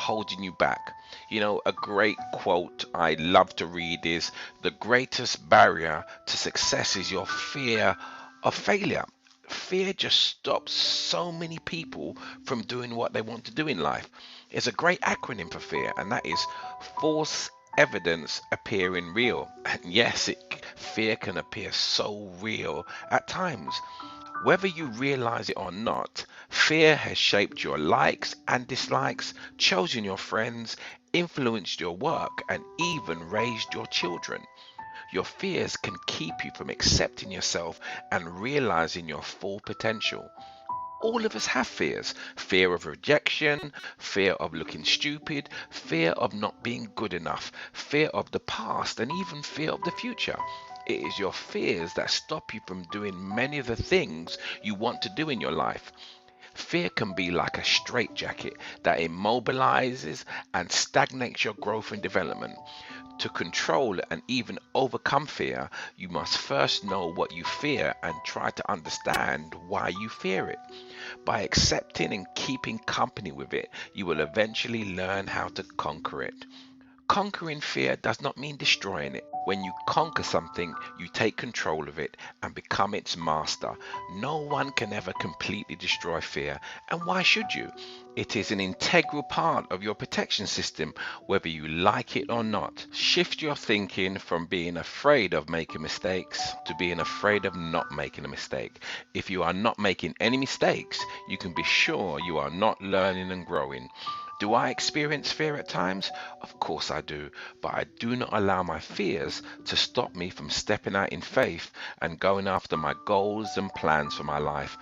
holding you back. You know, a great quote I love to read is, the greatest barrier to success is your fear of failure. Fear just stops so many people from doing what they want to do in life. It's a great acronym for fear, and that is false evidence appearing real. And yes, fear can appear so real at times. Whether you realize it or not, fear has shaped your likes and dislikes, chosen your friends, influenced your work, and even raised your children. Your fears can keep you from accepting yourself and realizing your full potential. All of us have fears: fear of rejection, fear of looking stupid, fear of not being good enough, fear of the past, and even fear of the future. It is your fears that stop you from doing many of the things you want to do in your life. Fear can be like a straitjacket that immobilizes and stagnates your growth and development. To control and even overcome fear, you must first know what you fear and try to understand why you fear it. By accepting and keeping company with it, you will eventually learn how to conquer it. Conquering fear does not mean destroying it. When you conquer something, you take control of it and become its master. No one can ever completely destroy fear, and why should you? It is an integral part of your protection system, whether you like it or not. Shift your thinking from being afraid of making mistakes to being afraid of not making a mistake. If you are not making any mistakes, you can be sure you are not learning and growing. Do I experience fear at times? Of course I do, but I do not allow my fears to stop me from stepping out in faith and going after my goals and plans for my life.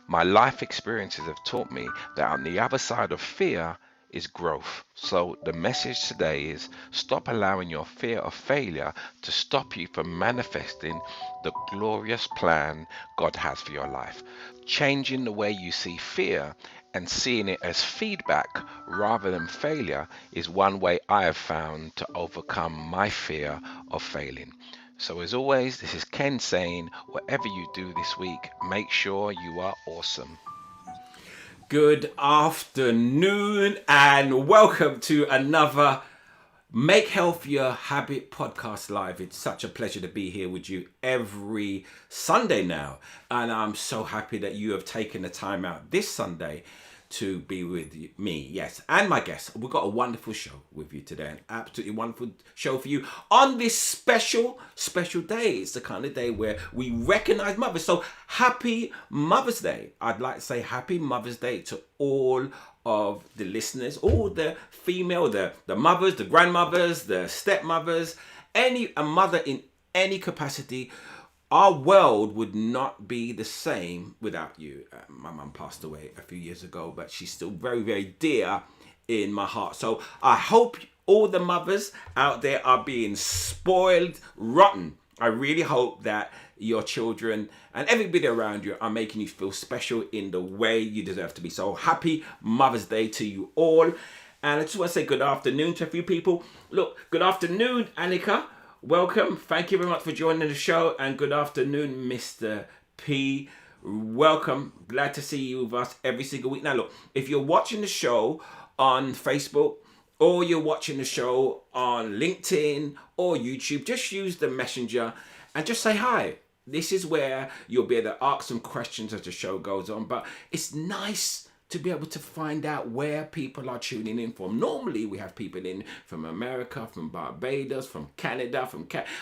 My life experiences have taught me that on the other side of fear is growth. So the message today is, stop allowing your fear of failure to stop you from manifesting the glorious plan God has for your life. Changing the way you see fear and seeing it as feedback rather than failure is one way I have found to overcome my fear of failing. So as always, this is Ken saying, whatever you do this week, make sure you are awesome. Good afternoon and welcome to another Make Health Your Habit podcast live. It's such a pleasure to be here with you every Sunday now. And I'm so happy that you have taken the time out this Sunday to be with me, yes, and my guests. We've got a wonderful show with you today, an absolutely wonderful show for you on this special day. It's the kind of day where we recognize mothers. So happy Mother's Day. I'd like to say happy Mother's Day to all of the listeners, all the female, the mothers, the grandmothers, the stepmothers, a mother in any capacity. Our world would not be the same without you. My mum passed away a few years ago, but she's still very, very dear in my heart. So I hope all the mothers out there are being spoiled rotten. I really hope that your children and everybody around you are making you feel special in the way you deserve to be. So happy Mother's Day to you all. And I just want to say good afternoon to a few people. Look, good afternoon, Annika. Welcome. Thank you very much for joining the show. And good afternoon, Mr. P. Welcome. Glad to see you with us every single week. Now, look, if you're watching the show on Facebook or you're watching the show on LinkedIn or YouTube, just use the messenger and just say hi. This is where you'll be able to ask some questions as the show goes on. But it's nice to be able to find out where people are tuning in from. Normally, we have people in from America, from Barbados, from Canada,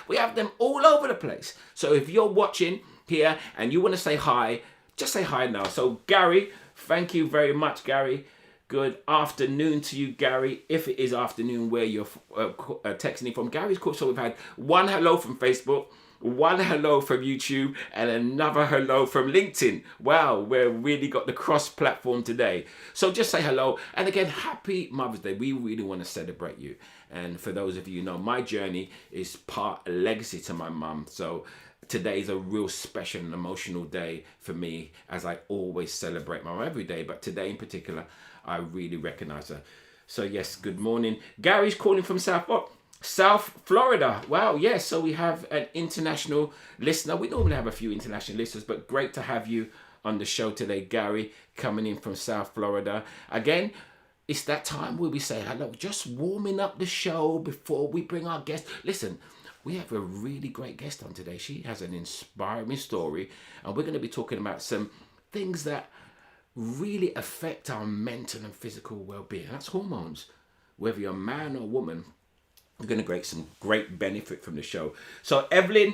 we have them all over the place. So if you're watching here and you want to say hi, just say hi now. So Gary, thank you very much, Gary. Good afternoon to you, Gary. If it is afternoon where you're texting in from, Gary's cool. So we've had one hello from Facebook, one hello from YouTube, and another hello from LinkedIn. Wow, we've really got the cross-platform today. So just say hello. And again, happy Mother's Day. We really want to celebrate you. And for those of you who know, my journey is part legacy to my mum. So today is a real special and emotional day for me, as I always celebrate my mum every day. But today in particular, I really recognize her. So yes, good morning. Gary's calling from South Florida. Wow, yes. So we have an international listener. We normally have a few international listeners, but great to have you on the show today, Gary, coming in from South Florida. Again, it's that time where we say hello, just warming up the show before we bring our guest. Listen, we have a really great guest on today. She has an inspiring story, and we're going to be talking about some things that really affect our mental and physical well-being. That's hormones. Whether you're a man or woman, you're going to get some great benefit from the show. So Evelyn,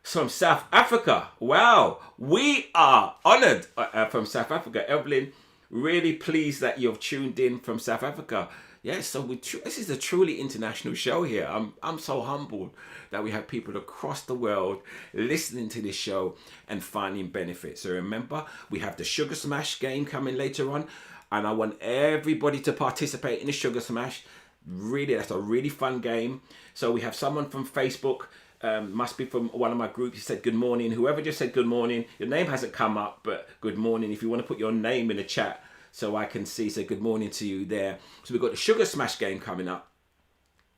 from South Africa. Wow, we are honored from South Africa. Evelyn, really pleased that you've tuned in from South Africa. Yes, so this is a truly international show here. I'm so humbled that we have people across the world listening to this show and finding benefits. So remember, we have the Sugar Smash game coming later on, and I want everybody to participate in the Sugar Smash. Really, that's a really fun game. So we have someone from Facebook, must be from one of my groups, who said good morning. Whoever just said good morning, your name hasn't come up, but good morning. If you want to put your name in the chat, so I can see, say good morning to you there. So we've got the Sugar Smash game coming up,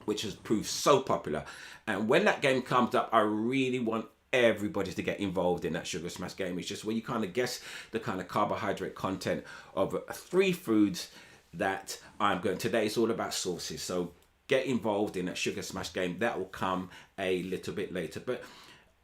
which has proved so popular. And when that game comes up, I really want everybody to get involved in that Sugar Smash game. It's just where you kind of guess the kind of carbohydrate content of 3 foods that I'm going. Today it's all about sauces. So get involved in that Sugar Smash game. That will come a little bit later. But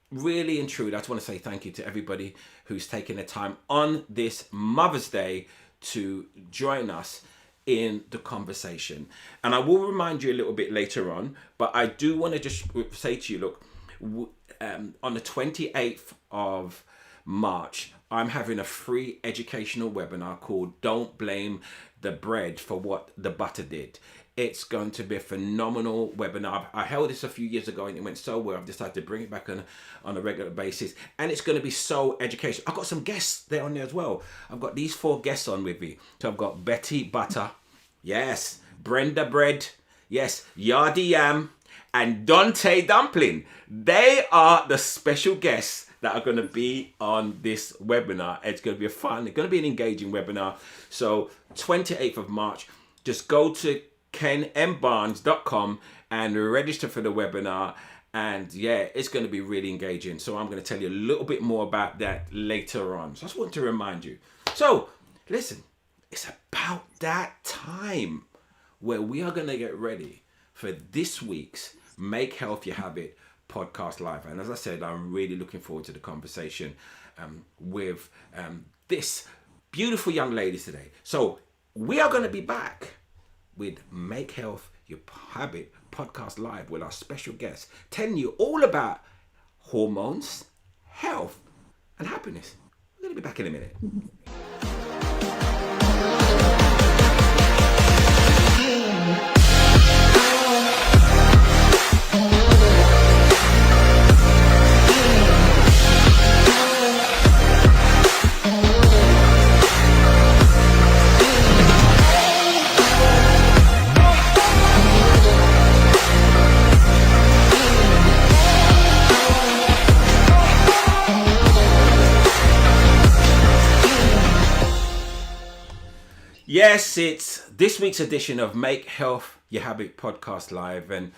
really and truly, I just want to say thank you to everybody who's taken the time on this Mother's Day to join us in the conversation. And I will remind you a little bit later on, but I do want to just say to you, look, on the 28th of March, I'm having a free educational webinar called Don't Blame the Bread for What the Butter Did. It's going to be a phenomenal webinar. I held this a few years ago and it went so well. I've decided to bring it back on a regular basis. And it's going to be so educational. I've got some guests there on there as well. I've got these 4 guests on with me. So I've got Betty Butter. Yes. Brenda Bread. Yes. Yardi Yam. And Dante Dumpling. They are the special guests that are going to be on this webinar. It's going to be it's going to be an engaging webinar. So 28th of March, just go to kenmbarnes.com and register for the webinar, and yeah, it's going to be really engaging. So I'm going to tell you a little bit more about that later on. So I just want to remind you. So listen, it's about that time where we are going to get ready for this week's Make Health Your Habit podcast live. And as I said, I'm really looking forward to the conversation with this beautiful young lady today. So we are going to be back with Make Health Your Habit podcast live with our special guest, telling you all about hormones, health, and happiness. We're going to be back in a minute. Yes, it's this week's edition of Make Health Your Habit podcast live, and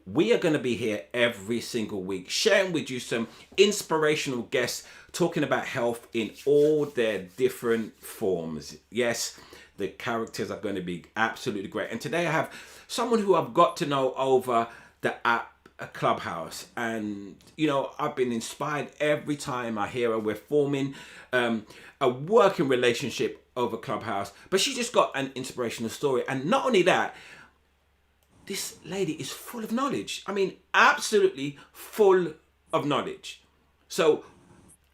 we are going to be here every single week sharing with you some inspirational guests talking about health in all their different forms. Yes, the characters are going to be absolutely great. And today I have someone who I've got to know over the app Clubhouse, and you know, I've been inspired every time I hear her. We're forming a working relationship over Clubhouse, but she just got an inspirational story. And not only that, this lady is full of knowledge. I mean, absolutely full of knowledge. So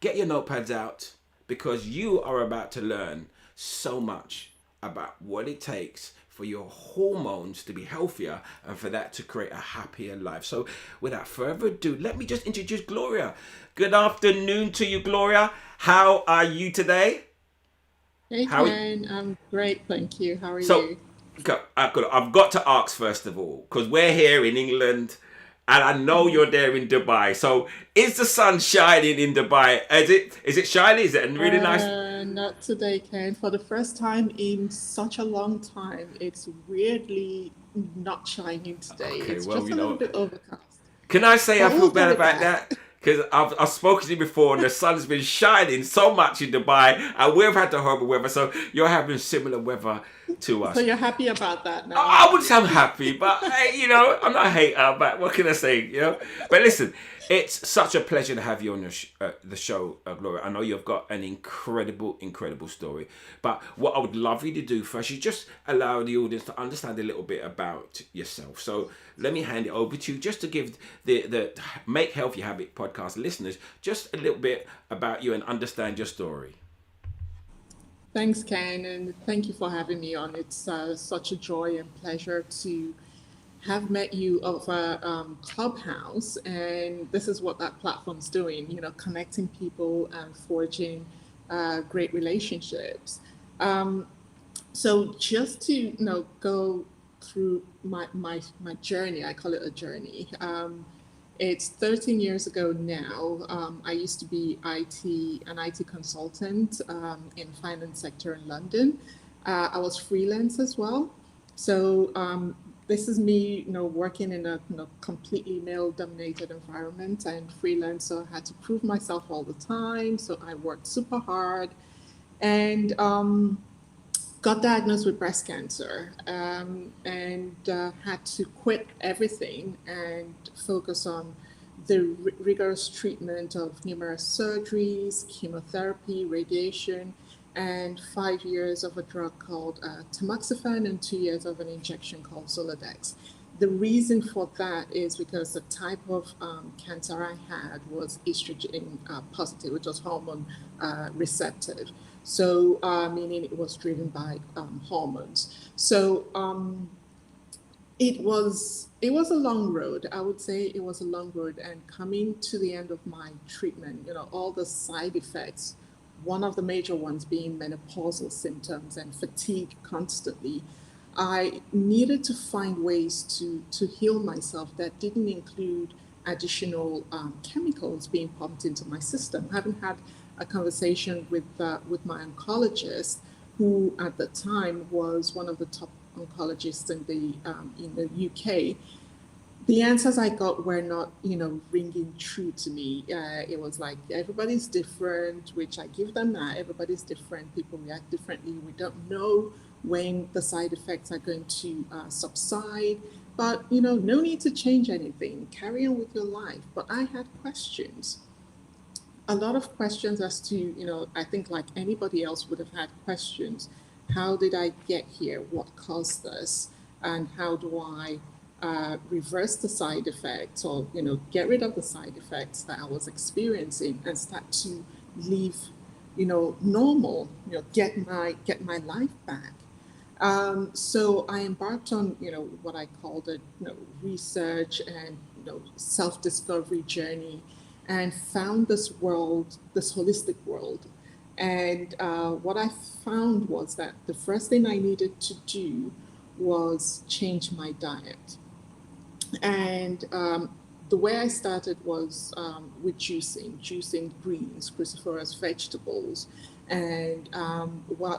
get your notepads out, because you are about to learn so much about what it takes for your hormones to be healthier and for that to create a happier life. So without further ado, let me just introduce Gloria. Good afternoon to you, Gloria. How are you today? Hey, Ken. I'm great, thank you. How are you? I've got to ask first of all, because we're here in England and I know you're there in Dubai. So is the sun shining in Dubai? Is it shining? Is it really nice? Not today, Ken. For the first time in such a long time, it's weirdly not shining today. Okay, it's well, just a little bit overcast. Can I say I But feel we'll bad get it about back. that? Because I've spoken to you before and the sun's been shining so much in Dubai and we've had the horrible weather. So you're having similar weather to So us. you're happy about that now? I wouldn't say I'm happy, but hey, I'm not a hater. But what can I say? But listen, it's such a pleasure to have you on the show, Gloria. I know you've got an incredible, incredible story. But what I would love you to do first is just allow the audience to understand a little bit about yourself. So let me hand it over to you just to give the Make Healthy Habit podcast listeners just a little bit about you and understand your story. Thanks, Ken, and thank you for having me on. It's such a joy and pleasure to have met you over Clubhouse, and this is what that platform's doing, connecting people and forging great relationships. Um, so just to, go through my journey, I call it a journey. It's 13 years ago now. I used to be an IT consultant in finance sector in London. I was freelance as well. So this is me, working in a completely male-dominated environment and freelance. So I had to prove myself all the time. So I worked super hard and got diagnosed with breast cancer, and had to quit everything and focus on the rigorous treatment of numerous surgeries, chemotherapy, radiation, and 5 years of a drug called tamoxifen and 2 years of an injection called Zoladex. The reason for that is because the type of cancer I had was estrogen positive, which was hormone receptive. So, meaning it was driven by hormones. So, it was a long road. I would say it was a long road, and coming to the end of my treatment, all the side effects, one of the major ones being menopausal symptoms and fatigue constantly. I needed to find ways to heal myself that didn't include additional chemicals being pumped into my system. I haven't had a conversation with my oncologist, who at the time was one of the top oncologists in the UK. The answers I got were not, ringing true to me. It was like everybody's different, which I give them that. Everybody's different. People react differently. We don't know when the side effects are going to subside. But, no need to change anything. Carry on with your life. But I had questions, a lot of questions as to, I think like anybody else would have had questions. How did I get here? What caused this? And how do I reverse the side effects, or, get rid of the side effects that I was experiencing and start to live, normal, get my life back. So I embarked on, what I called a, research and, self-discovery journey, and found this world, this holistic world. And what I found was that the first thing I needed to do was change my diet. And the way I started was with juicing greens, cruciferous vegetables. And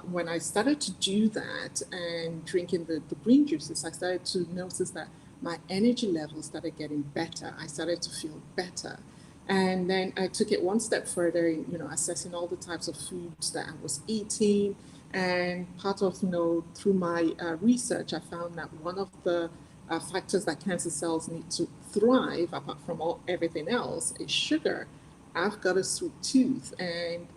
when I started to do that and drinking the green juices, I started to notice that my energy levels started getting better. I started to feel better. And then I took it one step further in, assessing all the types of foods that I was eating. And part of, through my research, I found that one of the factors that cancer cells need to thrive, apart from everything else, is sugar. I've got a sweet tooth, and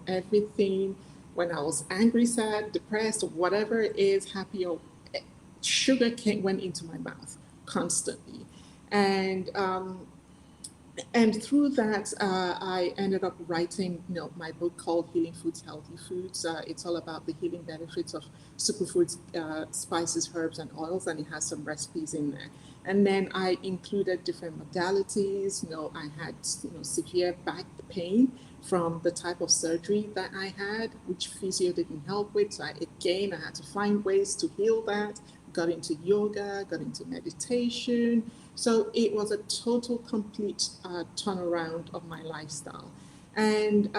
everything, when I was angry, sad, depressed, or whatever it is, happy, or sugar went into my mouth constantly. And through that, I ended up writing, my book called Healing Foods, Healthy Foods. It's all about the healing benefits of superfoods, spices, herbs, and oils, and it has some recipes in there. And then I included different modalities. I had, severe back pain from the type of surgery that I had, which physio didn't help with. So I had to find ways to heal that. Got into yoga, got into meditation. So it was a total, complete turnaround of my lifestyle. And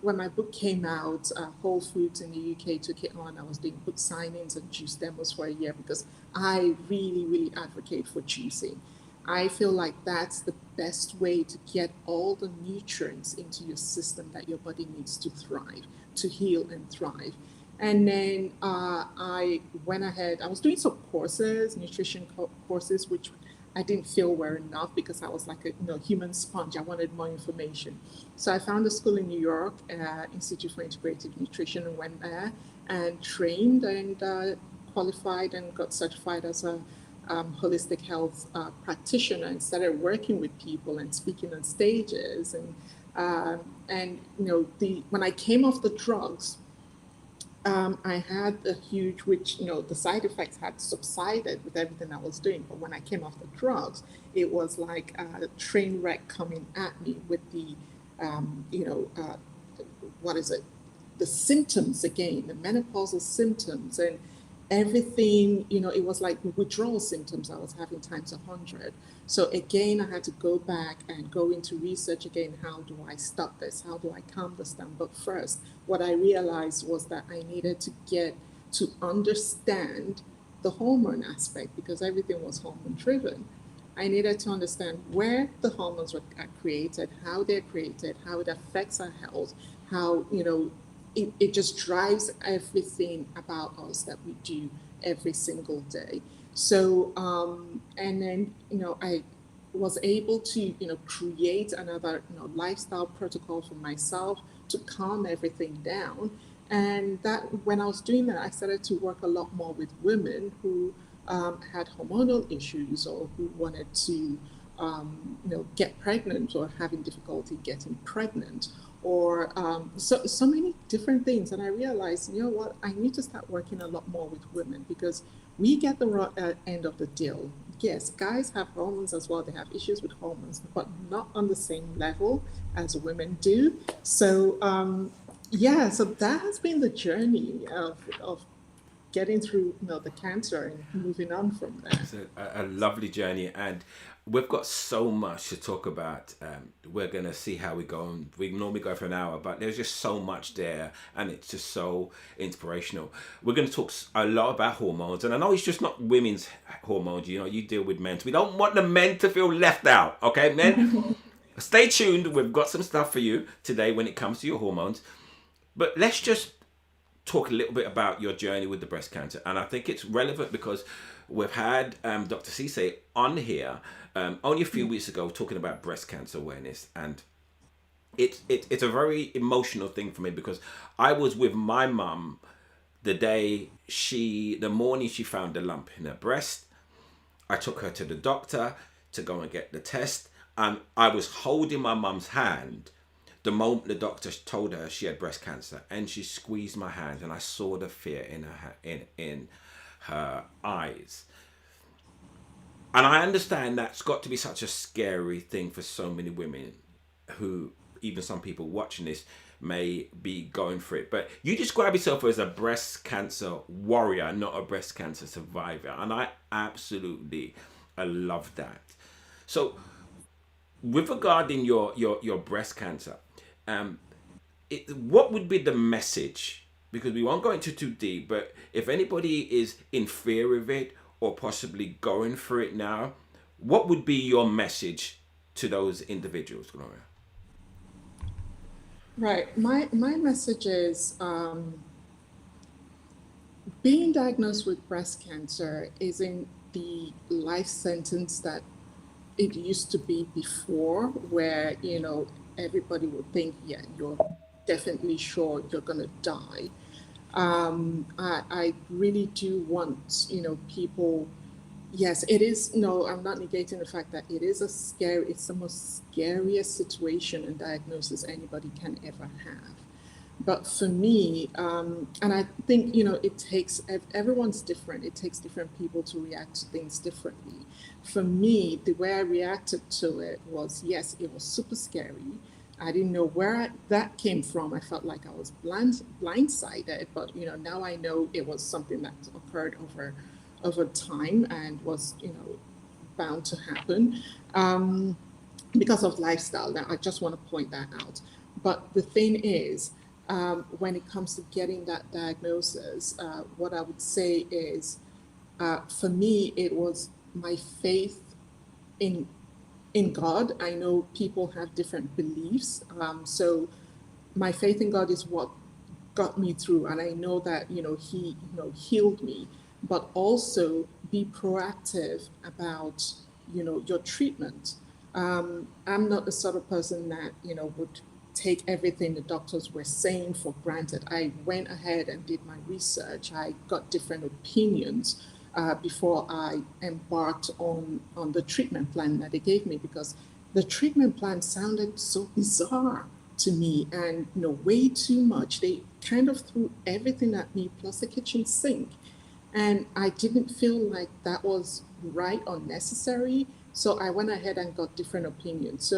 when my book came out, Whole Foods in the UK took it on. I was doing book signings and juice demos for a year because I really, really advocate for juicing. I feel like that's the best way to get all the nutrients into your system that your body needs to thrive, to heal and thrive. And then I went ahead. I was doing some courses, nutrition courses, which I didn't feel were enough because I was like a human sponge. I wanted more information. So I found a school in New York, Institute for Integrative Nutrition, and went there and trained and qualified and got certified as a holistic health practitioner, and started working with people and speaking on stages. And the when I came off the drugs, I had a huge, which, the side effects had subsided with everything I was doing. But when I came off the drugs, it was like a train wreck coming at me with the, what is it? The symptoms again, the menopausal symptoms, and everything, it was like withdrawal symptoms I was having times 100. So again, I had to go back and go into research again. How do I stop this? How do I calm this down? But first, what I realized was that I needed to get to understand the hormone aspect, because everything was hormone driven. I needed to understand where the hormones are created, how they're created, how it affects our health, how, it just drives everything about us that we do every single day. So, and then, I was able to, create another, lifestyle protocol for myself to calm everything down. And that, when I was doing that, I started to work a lot more with women who had hormonal issues, or who wanted to, get pregnant, or having difficulty getting pregnant, or so many different things. And I realized, what, I need to start working a lot more with women, because we get the raw end of the deal. Yes, guys have hormones as well. They have issues with hormones, but not on the same level as women do. So yeah, so that has been the journey of getting through, the cancer and moving on from there. It's a lovely journey, and we've got so much to talk about. We're gonna see how we go. And we normally go for an hour, but there's just so much there, and it's just so inspirational. We're gonna talk a lot about hormones, and I know it's just not women's hormones. You deal with men. We don't want the men to feel left out. Okay, men, stay tuned. We've got some stuff for you today when it comes to your hormones. But let's just talk a little bit about your journey with the breast cancer. And I think it's relevant because we've had Dr. Cisse on here only a few weeks ago talking about breast cancer awareness. And it's a very emotional thing for me, because I was with my mum the morning she found a lump in her breast. I took her to the doctor to go and get the test. And I was holding my mum's hand the moment the doctor told her she had breast cancer, and she squeezed my hand, and I saw the fear in her eyes. And I understand that's got to be such a scary thing for so many women, who, even some people watching this, may be going for it. But you describe yourself as a breast cancer warrior, not a breast cancer survivor, and I absolutely love that. So, with regarding your breast cancer, what would be the message? Because we won't go into too deep, but if anybody is in fear of it, or possibly going for it now, what would be your message to those individuals, Gloria? Right. My message is, being diagnosed with breast cancer isn't the life sentence that it used to be before, where, everybody would think, yeah, you're definitely sure you're going to die. I really do want, people. Yes, it is. No, I'm not negating the fact that it is it's the most scariest situation and diagnosis anybody can ever have. But for me, and I think, it takes, everyone's different. It takes different people to react to things differently. For me, the way I reacted to it was, yes, it was super scary. I didn't know where that came from. I felt like I was blindsided, but, now I know it was something that occurred over time, and was, bound to happen, because of lifestyle. Now, I just want to point that out. But the thing is, when it comes to getting that diagnosis, what I would say is, for me, it was my faith in God. I know people have different beliefs, so my faith in God is what got me through, and I know that he healed me. But also be proactive about your treatment. I'm not the sort of person that would take everything the doctors were saying for granted. I went ahead and did my research. I got different opinions before I embarked on the treatment plan that they gave me, because the treatment plan sounded so bizarre to me, and way too much. They kind of threw everything at me plus the kitchen sink, and I didn't feel like that was right or necessary. So I went ahead and got different opinions. So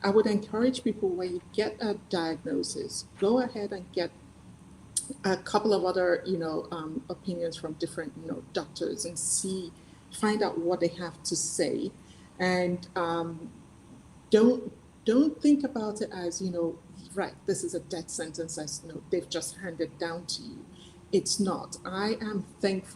I would encourage people, when you get a diagnosis, go ahead and get a couple of other, opinions from different, doctors, and find out what they have to say. And don't don't think about it as, right, this is a death sentence, as they've just handed down to you. It's not. I thank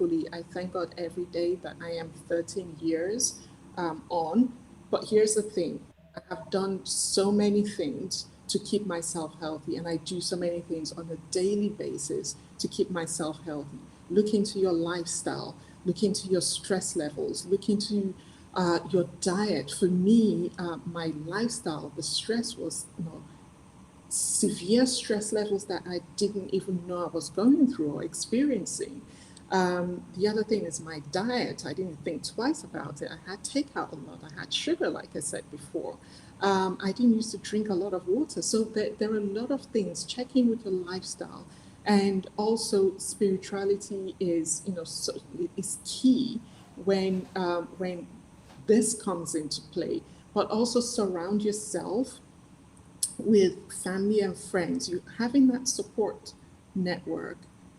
God every day that I am 13 years on. But here's the thing: I have done so many things to keep myself healthy, and I do so many things on a daily basis to keep myself healthy. Look into your lifestyle, look into your stress levels, look into your diet. For me, my lifestyle, the stress was, severe stress levels that I didn't even know I was going through or experiencing. The other thing is my diet. I didn't think twice about it. I had takeout a lot. I had sugar, like I said before. I didn't used to drink a lot of water. So there are a lot of things. Checking with your lifestyle, and also spirituality is, is key when this comes into play. But also surround yourself with family and friends. Having that support network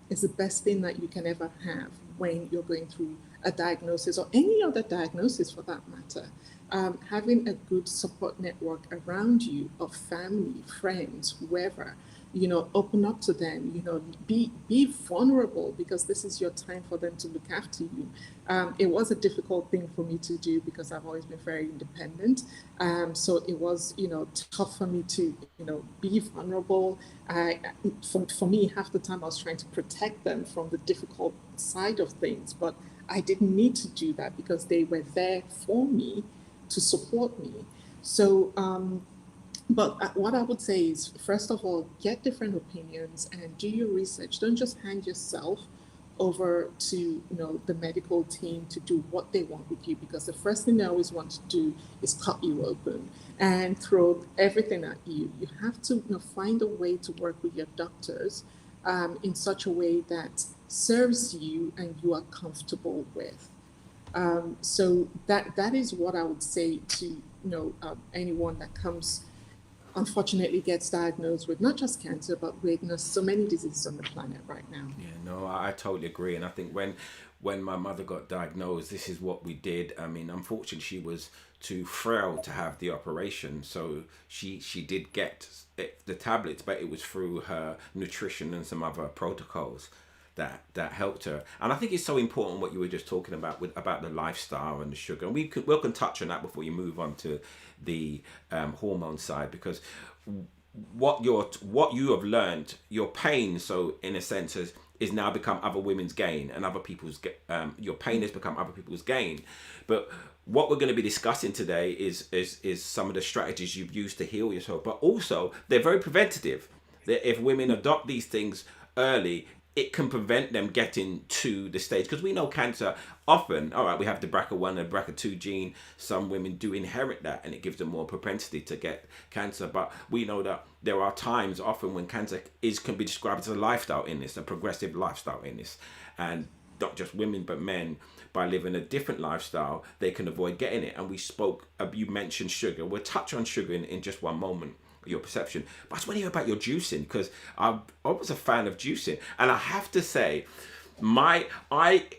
is the best thing that you can ever have when you're going through a diagnosis, or any other diagnosis for that matter. Having a good support network around you of family, friends, whoever, open up to them, be vulnerable, because this is your time for them to look after you. It was a difficult thing for me to do because I've always been very independent. So it was, tough for me to, be vulnerable. For me, half the time I was trying to protect them from the difficult side of things, but I didn't need to do that because they were there for me to support me. So, but what I would say is, first of all, get different opinions and do your research. Don't just hand yourself over to the medical team to do what they want with you, because the first thing they always want to do is cut you open and throw everything at you. You have to find a way to work with your doctors in such a way that serves you and you are comfortable with. So that is what I would say to anyone that comes, unfortunately, gets diagnosed with not just cancer, but with so many diseases on the planet right now. Yeah, no, I totally agree, and I think when my mother got diagnosed, this is what we did. I mean, unfortunately, she was too frail to have the operation, so she did get the tablets, but it was through her nutrition and some other protocols that helped her. And I think it's so important what you were just talking about about the lifestyle and the sugar, and we can touch on that before you move on to the hormone side, because what you have learned, your pain, so in a sense, is now become other women's gain, and other people's your pain has become other people's gain. But what we're going to be discussing today is some of the strategies you've used to heal yourself, but also they're very preventative. That if women adopt these things early, it can prevent them getting to the stage, because we know cancer often, all right, we have the BRCA1 and BRCA2 gene. Some women do inherit that, and it gives them more propensity to get cancer. But we know that there are times often when cancer can be described as a lifestyle illness, a progressive lifestyle illness. And not just women, but men, by living a different lifestyle, they can avoid getting it. And you mentioned sugar. We'll touch on sugar in just one moment, your perception. But I just want to hear about your juicing, because I was a fan of juicing, and I have to say, I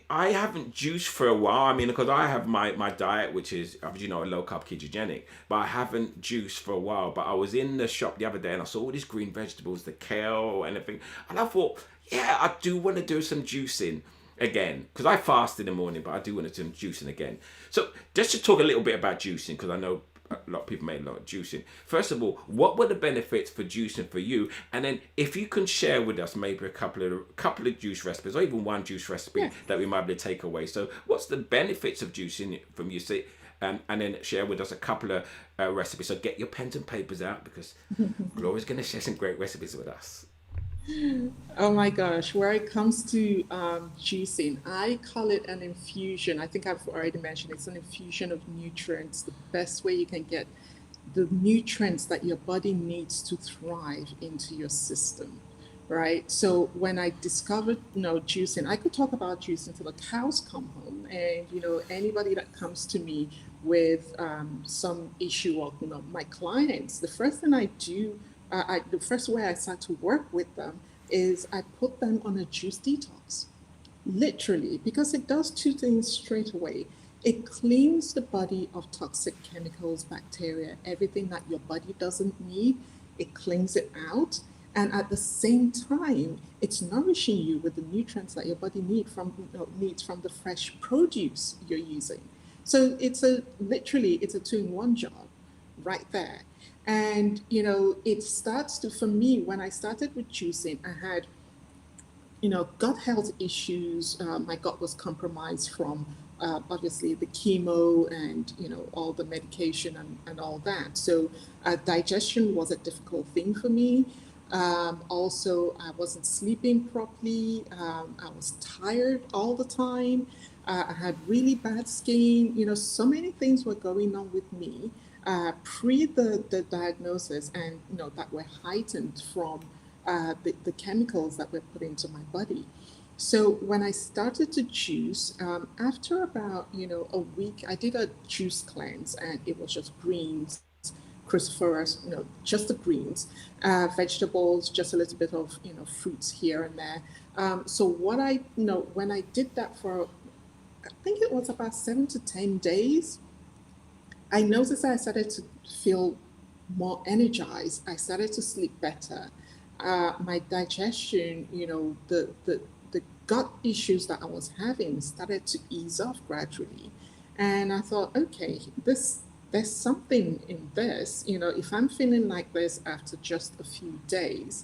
haven't juiced for a while. I mean, because I have my diet, which is, a low carb ketogenic, but I haven't juiced for a while. But I was in the shop the other day and I saw all these green vegetables, the kale and everything, and I thought, yeah, I do want to do some juicing again, because I fast in the morning, but I do want to do some juicing again. So just to talk a little bit about juicing, because I know a lot of people may know juicing. First of all, what were the benefits for juicing for you? And then if you can share with us maybe a couple of juice recipes, or even one juice recipe Yes. that we might be able to take away. So what's the benefits of juicing from you? See, and then share with us a couple of recipes. So get your pens and papers out, because Gloria's going to share some great recipes with us. Oh my gosh, where it comes to juicing, I call it an infusion. I think I've already mentioned it's an infusion of nutrients, the best way you can get the nutrients that your body needs to thrive into your system, right? So when I discovered, juicing, I could talk about juicing till the cows come home. And, anybody that comes to me with some issue, or, my clients, the first thing I do, the first way I start to work with them is I put them on a juice detox, literally, because it does two things straight away. It cleans the body of toxic chemicals, bacteria, everything that your body doesn't need. It cleans it out. And at the same time, it's nourishing you with the nutrients that your body needs from the fresh produce you're using. So it's a two-in-one job right there. And it starts to, for me, when I started with juicing, I had gut health issues. My gut was compromised from obviously the chemo and all the medication and all that. So digestion was a difficult thing for me. Also, I wasn't sleeping properly. I was tired all the time. I had really bad skin. So many things were going on with me pre the diagnosis, and that were heightened from the chemicals that were put into my body. So when I started to juice, after about a week, I did a juice cleanse, and it was just greens, cruciferous, just the greens, vegetables, just a little bit of fruits here and there. So what when I did that for, I think it was about 7 to 10 days, I noticed that I started to feel more energized. I started to sleep better. My digestion, the gut issues that I was having started to ease off gradually. And I thought, okay, there's something in this. If I'm feeling like this after just a few days,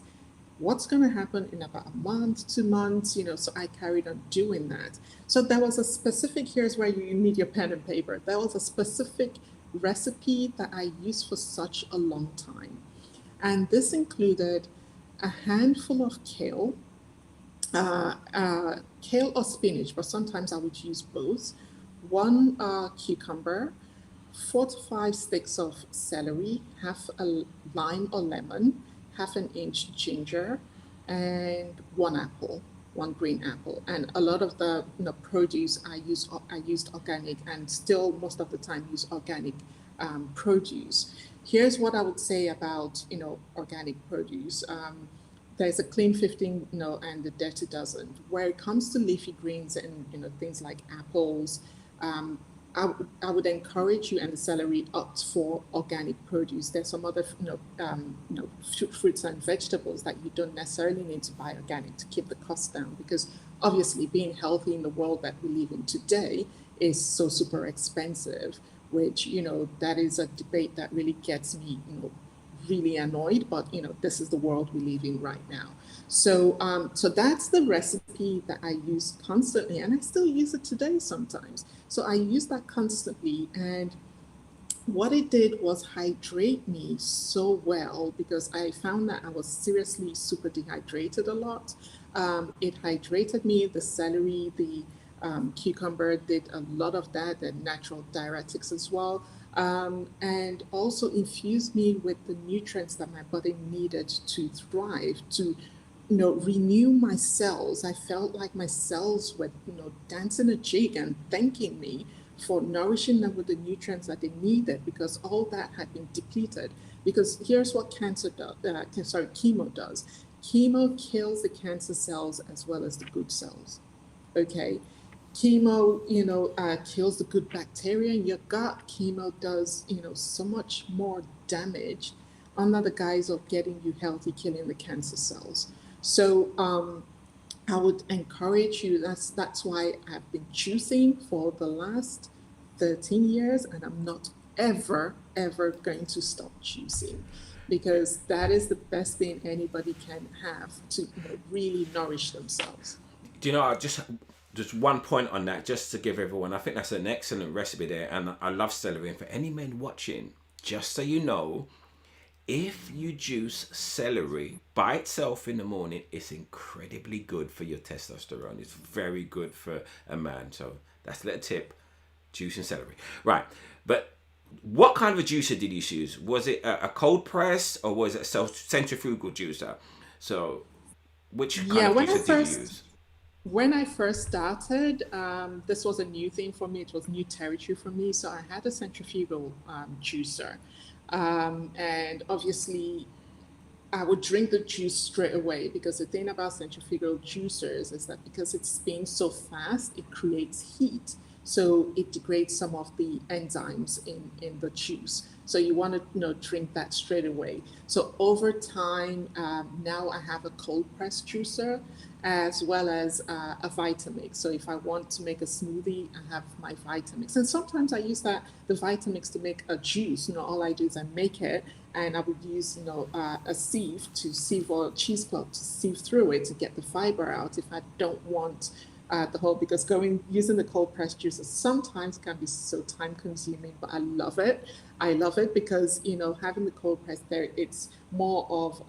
what's going to happen in about a month, 2 months, so I carried on doing that. So there was a specific, here's where you need your pen and paper. There was a specific recipe that I used for such a long time. And this included a handful of kale or spinach, but sometimes I would use both, one cucumber, 4 to 5 sticks of celery, half a lime or lemon, half an inch ginger, and one apple, one green apple. And a lot of the produce I used organic, and still most of the time use organic produce. Here's what I would say about organic produce. There's a clean 15, and the dirty doesn't. Where it comes to leafy greens and things like apples, um, I would encourage you, and the celery, opt for organic produce. There's some other fruits and vegetables that you don't necessarily need to buy organic to keep the cost down, because obviously being healthy in the world that we live in today is so super expensive, which that is a debate that really gets me really annoyed, but this is the world we live in right now. So that's the recipe that I use constantly, and I still use it today sometimes. So I use that constantly, and what it did was hydrate me so well, because I found that I was seriously super dehydrated a lot. It hydrated me. The celery, the cucumber did a lot of that, and natural diuretics as well. And also infused me with the nutrients that my body needed to thrive, to renew my cells. I felt like my cells were dancing a jig and thanking me for nourishing them with the nutrients that they needed, because all that had been depleted. Because here's what chemo does. Chemo kills the cancer cells as well as the good cells. Okay. Chemo, kills the good bacteria in your gut. Chemo does, so much more damage under the guise of getting you healthy, killing the cancer cells. So I would encourage you. That's why I've been choosing for the last 13 years, and I'm not ever going to stop juicing, because that is the best thing anybody can have to, really nourish themselves. Do you know, I just one point on that, just to give everyone, I think that's an excellent recipe there, and I love celery. And for any men watching, just so you know, if you juice celery by itself in the morning, it's incredibly good for your testosterone. It's very good for a man. So that's a little tip, juicing celery. Right, but what kind of a juicer did you use? Was it a cold press, or was it a centrifugal juicer? So which kind Yeah, of juicer did you use? when I first started, this was a new thing for me. It was new territory for me. So I had a centrifugal juicer. And obviously, I would drink the juice straight away, because the thing about centrifugal juicers is that because it spins so fast, it creates heat. So it degrades some of the enzymes in the juice. So you want to, drink that straight away. So over time, now I have a cold press juicer, as well as a Vitamix. So if I want to make a smoothie, I have my Vitamix. And sometimes I use the Vitamix to make a juice. All I do is I make it, and I would use, a sieve to sieve, or a cheesecloth to sieve through it to get the fiber out if I don't want the whole, because using the cold press juicer sometimes can be so time consuming, but I love it. I love it because, having the cold press there, it's more of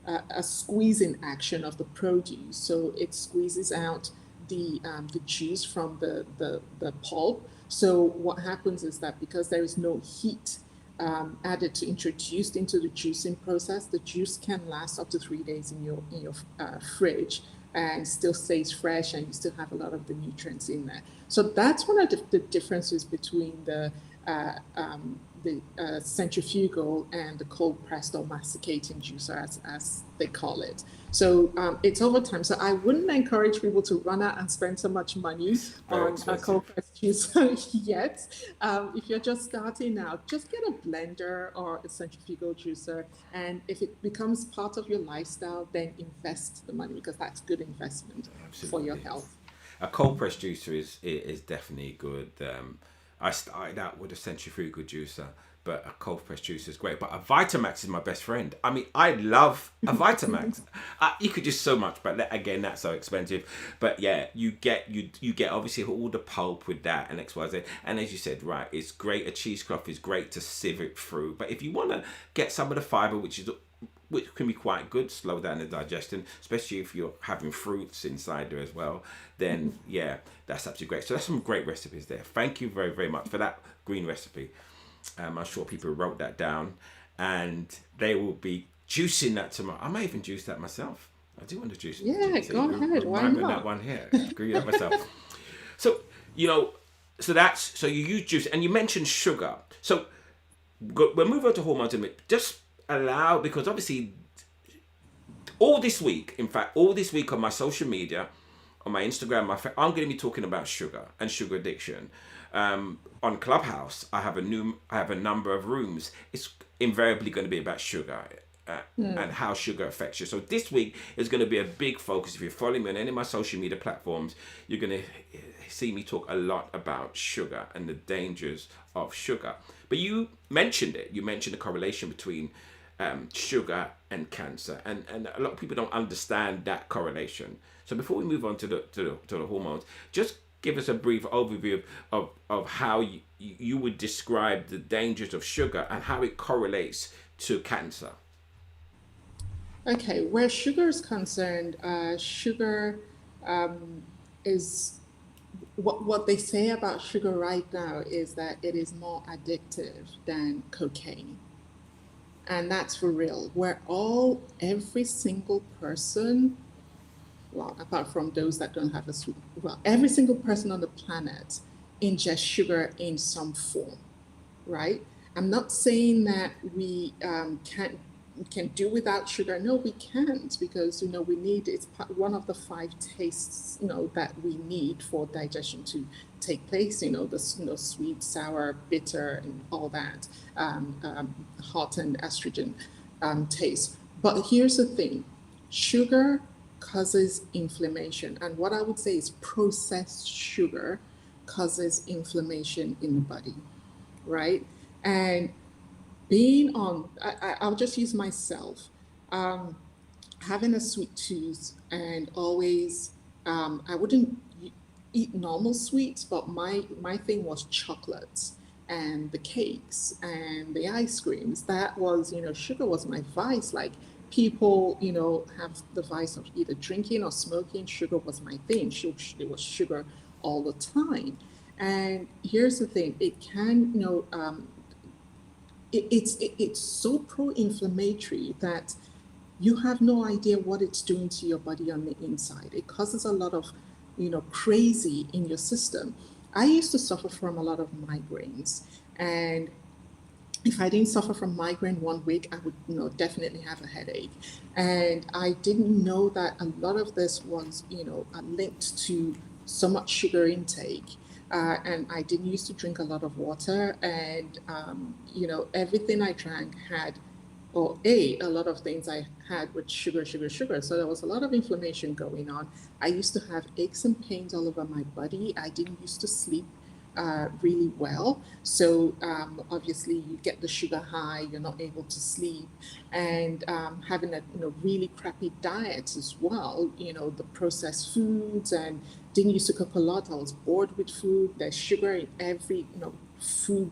a squeezing action of the produce. So it squeezes out the juice from the pulp. So what happens is that because there is no heat added to introduced into the juicing process, the juice can last up to 3 days in your fridge, and still stays fresh, and you still have a lot of the nutrients in there. So that's one of the differences between the centrifugal and the cold pressed or masticating juicer, as they call it. So it's over time. So I wouldn't encourage people to run out and spend so much money Very on a cold expensive. pressed juicer yet. If you're just starting out, just get a blender or a centrifugal juicer. And if it becomes part of your lifestyle, then invest the money, because that's good investment for your Absolutely. health. A cold press juicer is definitely good. I started out with a centrifugal juicer, but a cold press juicer is great. But a Vitamax is my best friend. I mean, I love a Vitamax. You could just so much, but again, that's so expensive. But yeah, you get obviously all the pulp with that and XYZ. And as you said, right, it's great. A cheesecloth is great to sieve it through. But if you want to get some of the fiber, which can be quite good, slow down the digestion, especially if you're having fruits inside there as well, then yeah, that's absolutely great. So that's some great recipes there. Thank you very, very much for that green recipe. I'm sure people wrote that down, and they will be juicing that tomorrow. I might even juice that myself. I do want to juice. Yeah, See, go ahead. Why remind me of that not? one here. Agree that myself. So you know, so you use juice, and you mentioned sugar. So we'll move on to hormones in a minute. Just allow, because obviously all this week, in fact, all this week on my social media, on my Instagram, I'm going to be talking about sugar and sugar addiction. On Clubhouse, I have a number of rooms. It's invariably going to be about sugar. And how sugar affects you. So this week is going to be a big focus. If you're following me on any of my social media platforms, you're going to see me talk a lot about sugar and the dangers of sugar. But you mentioned it. You mentioned the correlation between sugar and cancer, and a lot of people don't understand that correlation. So before we move on to the hormones, just give us a brief overview of how you would describe the dangers of sugar and how it correlates to cancer. Okay, where sugar is concerned, sugar is what they say about sugar right now is that it is more addictive than cocaine. And that's for real. Every single person, well, apart from those that don't have a sweet, well, every single person on the planet ingests sugar in some form, right? I'm not saying that we can do without sugar. No, we can't, because we need, it's one of the five tastes that we need for digestion to take place. The sweet, sour, bitter, and all that, hot and estrogen taste. But here's the thing: sugar causes inflammation, and what I would say is processed sugar causes inflammation in the body. right? And being on, I'll just use myself, um, having a sweet tooth and always, I wouldn't eat normal sweets, but my thing was chocolates and the cakes and the ice creams. That was, sugar was my vice. Like people, have the vice of either drinking or smoking. Sugar was my thing. It was sugar all the time. And here's the thing: it can, it's so pro-inflammatory that you have no idea what it's doing to your body on the inside. It causes a lot of, crazy in your system. I used to suffer from a lot of migraines, and if I didn't suffer from migraine one week, I would, definitely have a headache. And I didn't know that a lot of this was, linked to so much sugar intake. And I didn't used to drink a lot of water, and everything I drank had, or ate, a lot of things I had with sugar, sugar, sugar. So there was a lot of inflammation going on. I used to have aches and pains all over my body. I didn't used to sleep really well. So obviously you get the sugar high, you're not able to sleep, and having a really crappy diet as well. The processed foods, and didn't used to cook a lot. I was bored with food. There's sugar in every food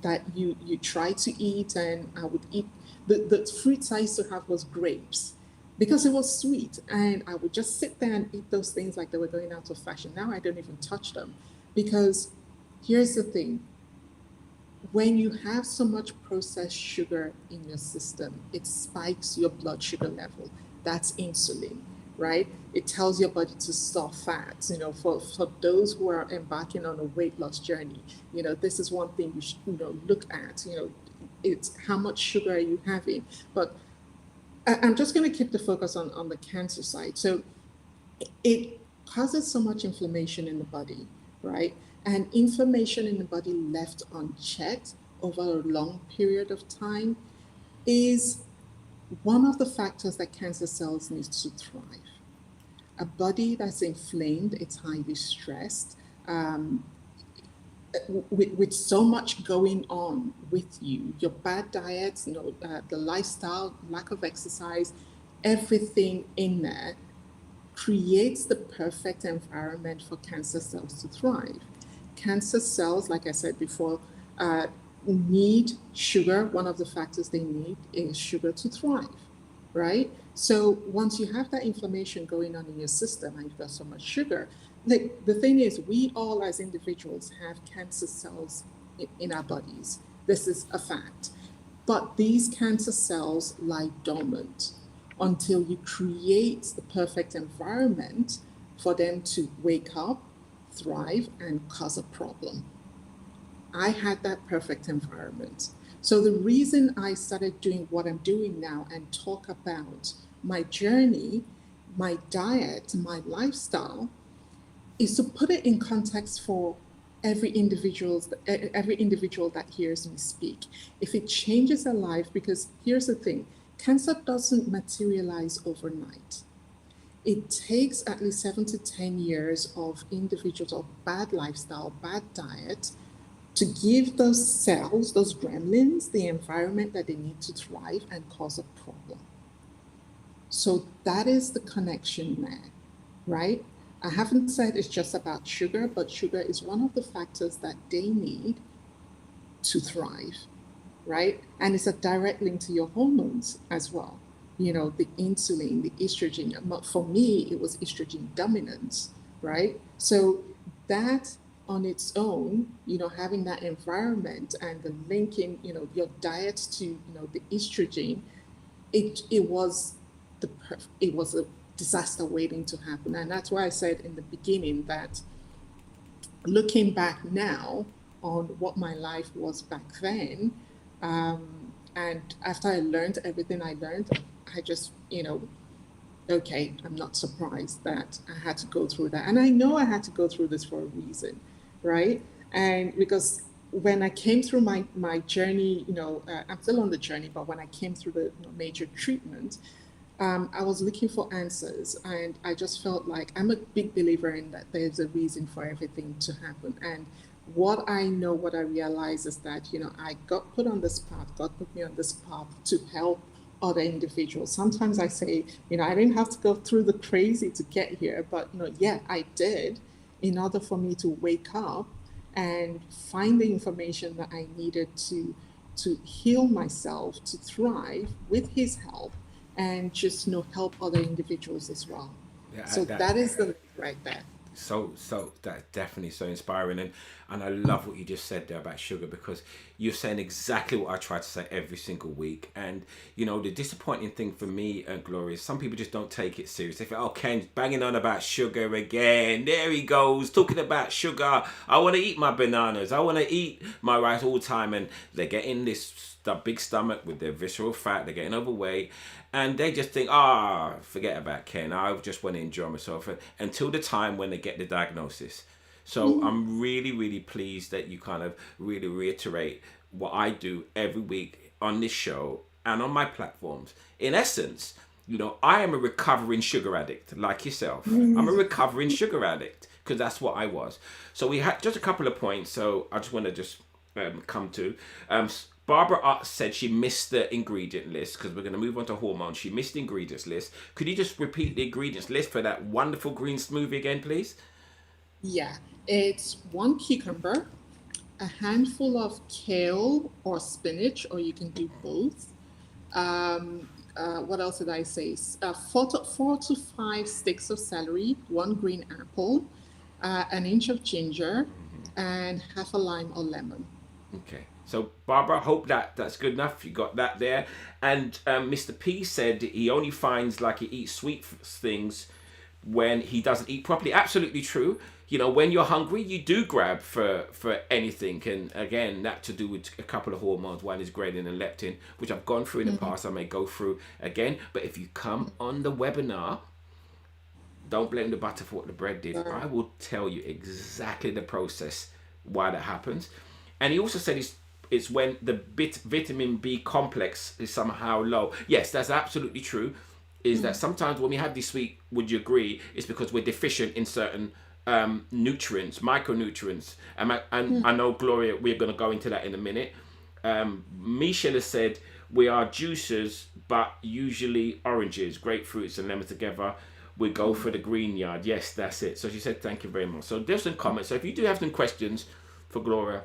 that you try to eat, and I would eat the fruits I used to have was grapes because it was sweet, and I would just sit there and eat those things like they were going out of fashion. Now I don't even touch them because here's the thing: when you have so much processed sugar in your system, it spikes your blood sugar level. That's insulin, right? It tells your body to store fats. For those who are embarking on a weight loss journey, this is one thing you should, look at. It's how much sugar are you having. But I'm just going to keep the focus on the cancer side. So it causes so much inflammation in the body, right? And inflammation in the body left unchecked over a long period of time is one of the factors that cancer cells need to thrive. A body that's inflamed, it's highly stressed. With so much going on with you, your bad diets, the lifestyle, lack of exercise, everything in there creates the perfect environment for cancer cells to thrive. Cancer cells, like I said before, need sugar. One of the factors they need is sugar to thrive, right? So once you have that inflammation going on in your system and you've got so much sugar, like the thing is, we all as individuals have cancer cells in our bodies. This is a fact. But these cancer cells lie dormant until you create the perfect environment for them to wake up, thrive, and cause a problem. I had that perfect environment. So the reason I started doing what I'm doing now and talk about my journey, my diet, my lifestyle, is to put it in context for every individual that hears me speak. If it changes their life, because here's the thing, cancer doesn't materialize overnight. It takes at least 7 to 10 years of individuals of bad lifestyle, bad diet, to give those cells, those gremlins, the environment that they need to thrive and cause a problem. So that is the connection there, right? I haven't said it's just about sugar, but sugar is one of the factors that they need to thrive, right? And it's a direct link to your hormones as well. The insulin, the estrogen. For me, it was estrogen dominance, right? So that on its own, having that environment and the linking, your diet to, the estrogen, it was it was a disaster waiting to happen. And that's why I said in the beginning that looking back now on what my life was back then, and after I learned everything I learned, I just, okay, I'm not surprised that I had to go through that. And I know I had to go through this for a reason, right? And because when I came through my journey, I'm still on the journey, but when I came through the major treatment, I was looking for answers, and I just felt like I'm a big believer in that there's a reason for everything to happen. And What I know, what I realize is that, I got put on this path, God put me on this path to help other individuals. Sometimes I say, I didn't have to go through the crazy to get here, but, yeah, I did, in order for me to wake up and find the information that I needed to heal myself, to thrive with his help, and just, help other individuals as well. Yeah, So that that is the link right there. so that's definitely so inspiring, and I love what you just said there about sugar, because you're saying exactly what I try to say every single week. And the disappointing thing for me, Gloria, is some people just don't take it serious. They think, oh, Ken's banging on about sugar again, there he goes talking about sugar, I want to eat my bananas, I want to eat my rice all the time, and they're getting this big stomach with their visceral fat, they're getting overweight, and they just think, forget about Ken, I just want to enjoy myself, until the time when they get the diagnosis. So I'm really, really pleased that you kind of really reiterate what I do every week on this show and on my platforms. In essence, I am a recovering sugar addict like yourself. I'm a recovering sugar addict, because that's what I was. So we had just a couple of points. So I just want to just come to. Barbara said she missed the ingredient list, because we're going to move on to hormones. She missed the ingredients list. Could you just repeat the ingredients list for that wonderful green smoothie again, please? Yeah, it's one cucumber, a handful of kale or spinach, or you can do both. What else did I say? Four to five sticks of celery, one green apple, an inch of ginger, and half a lime or lemon. Okay. So Barbara, hope that's good enough. You got that there. And Mr. P said he only finds like he eats sweet things when he doesn't eat properly. Absolutely true. When you're hungry, you do grab for anything. And again, that to do with a couple of hormones. One is ghrelin and leptin, which I've gone through in the past. I may go through again. But if you come on the webinar, don't blame the butter for what the bread did. I will tell you exactly the process why that happens. And he also said it's when the vitamin B complex is somehow low. Yes, that's absolutely true. Is that sometimes when we have this sweet, would you agree, it's because we're deficient in certain nutrients, micronutrients. And I know, Gloria, we're going to go into that in a minute. Michelle has said, we are juicers, but usually oranges, grapefruits and lemons together. We go for the green yard. Yes, that's it. So she said, thank you very much. So there's some comments. So if you do have some questions for Gloria,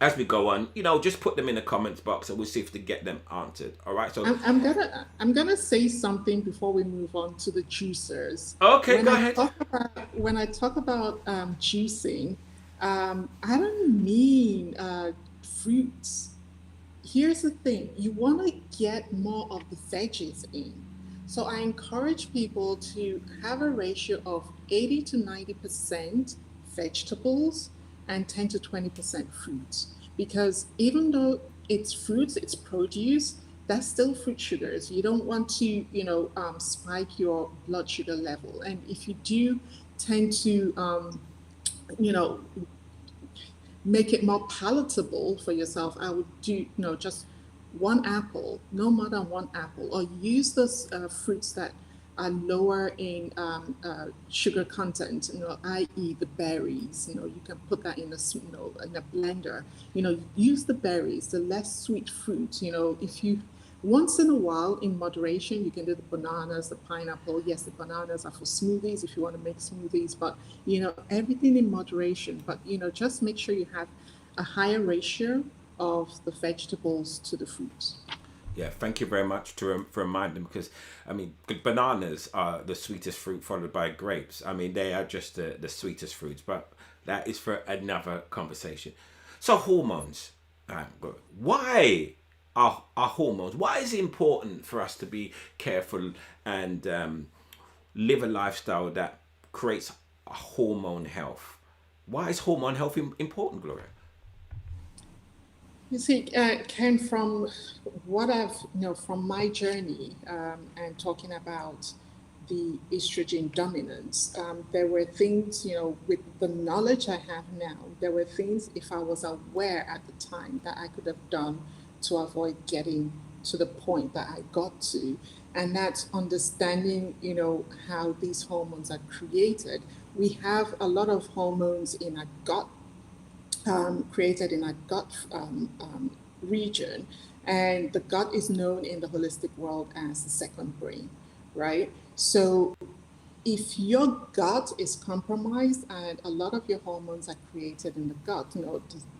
as we go on, just put them in the comments box, and we'll see if we get them answered. All right. So I'm gonna say something before we move on to the juicers. okay, When go I ahead. talk about juicing, I don't mean fruits. Here's the thing: you want to get more of the veggies in. So I encourage people to have a ratio of 80 to 90% vegetables and 10 to 20% fruits. Because even though it's fruits, it's produce, that's still fruit sugars. You don't want to, spike your blood sugar level. And if you do tend to, you know, make it more palatable for yourself, I would do, just one apple, no more than one apple, or use those fruits that are lower in sugar content, i.e. the berries. You can put that in in a blender. Use the berries, the less sweet fruit. If you once in a while, in moderation, you can do the bananas, the pineapple. Yes, the bananas are for smoothies if you want to make smoothies, but everything in moderation. But just make sure you have a higher ratio of the vegetables to the fruits. Yeah, thank you very much for reminding, because I mean, bananas are the sweetest fruit, followed by grapes. I mean, they are just the sweetest fruits, but that is for another conversation. So hormones, why are hormones? Why is it important for us to be careful and live a lifestyle that creates hormone health? Why is hormone health important, Gloria? You see, Ken, from what I've, from my journey and talking about the estrogen dominance, there were things, with the knowledge I have now, there were things, if I was aware at the time, that I could have done to avoid getting to the point that I got to. And that's understanding, how these hormones are created. We have a lot of hormones in our gut, created in our gut region. And the gut is known in the holistic world as the second brain, right? So if your gut is compromised, and a lot of your hormones are created in the gut,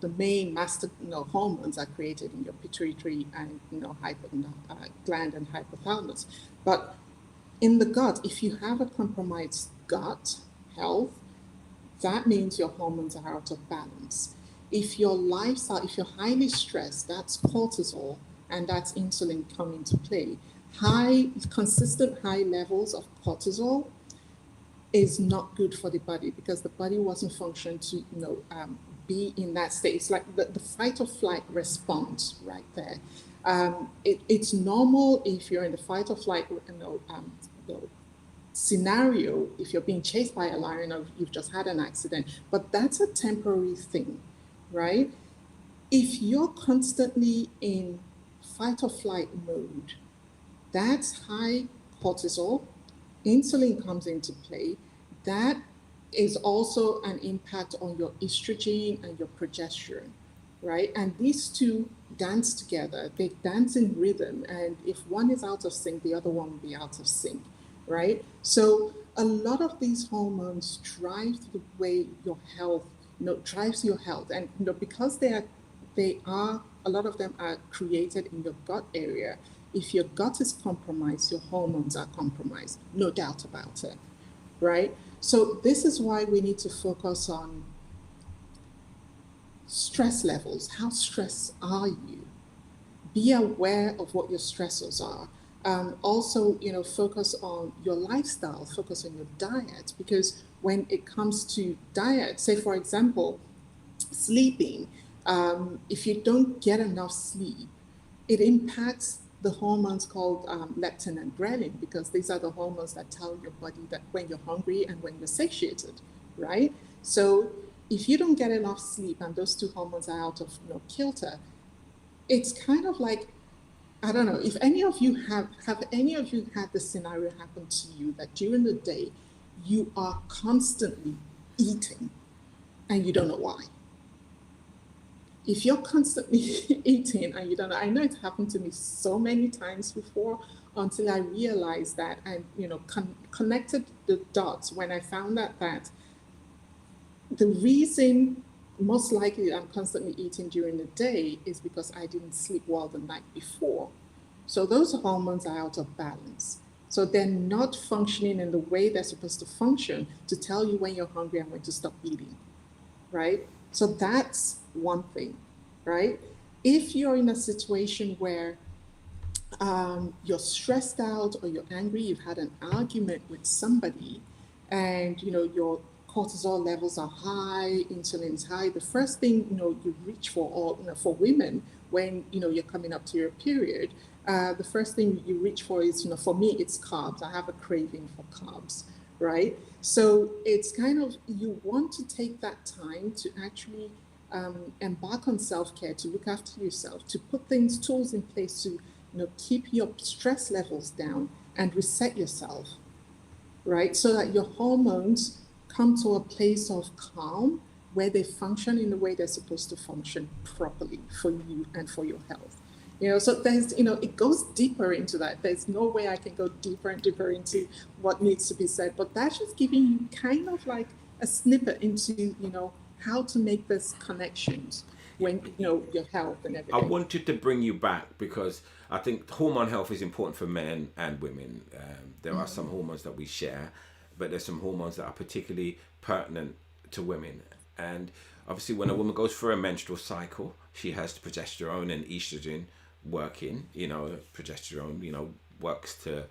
the main master hormones are created in your pituitary and gland and hypothalamus. But in the gut, if you have a compromised gut health, that means your hormones are out of balance. If your lifestyle, if you're highly stressed, that's cortisol and that's insulin come into play. Consistent high levels of cortisol is not good for the body, because the body wasn't functioned to be in that state. It's like the fight or flight response right there. It's normal if you're in the fight or flight scenario, if you're being chased by a lion or you've just had an accident, but that's a temporary thing, right? If you're constantly in fight or flight mode, that's high cortisol, insulin comes into play. That is also an impact on your estrogen and your progesterone, right? And these two dance together, they dance in rhythm. And if one is out of sync, the other one will be out of sync, right? So a lot of these hormones drive the way your health, drives your health. And because they are a lot of them are created in your gut area. If your gut is compromised, your hormones are compromised, no doubt about it, right? So this is why we need to focus on stress levels. How stressed are you? Be aware of what your stressors are. Also, focus on your lifestyle, focus on your diet, because when it comes to diet, say for example, sleeping, if you don't get enough sleep, it impacts the hormones called leptin and ghrelin, because these are the hormones that tell your body that when you're hungry and when you're satiated, right? So if you don't get enough sleep and those two hormones are out of kilter, it's kind of like, I don't know, if any of you have any of you had this scenario happen to you, that during the day you are constantly eating and you don't know why. If you're constantly eating and you don't know, I know it's happened to me so many times before, until I realized that, and connected the dots when I found out that the reason most likely I'm constantly eating during the day is because I didn't sleep well the night before. So those hormones are out of balance. So they're not functioning in the way they're supposed to function to tell you when you're hungry and when to stop eating, right? So that's one thing, right? If you're in a situation where you're stressed out or you're angry, you've had an argument with somebody, and your cortisol levels are high, insulin is high, the first thing you reach for, or for women, when you're coming up to your period, the first thing you reach for is, for me, it's carbs. I have a craving for carbs, right? So it's kind of, you want to take that time to actually embark on self-care, to look after yourself, to put tools in place to keep your stress levels down and reset yourself, right? So that your hormones come to a place of calm where they function in the way they're supposed to function properly for you and for your health. So there's, it goes deeper into that. There's no way I can go deeper and deeper into what needs to be said, but that's just giving you kind of like a snippet into, how to make these connections when, your health and everything. I wanted to bring you back because I think hormone health is important for men and women. There are some hormones that we share, but there's some hormones that are particularly pertinent to women. And obviously when a woman goes through a menstrual cycle, she has the progesterone and estrogen working. Progesterone, works to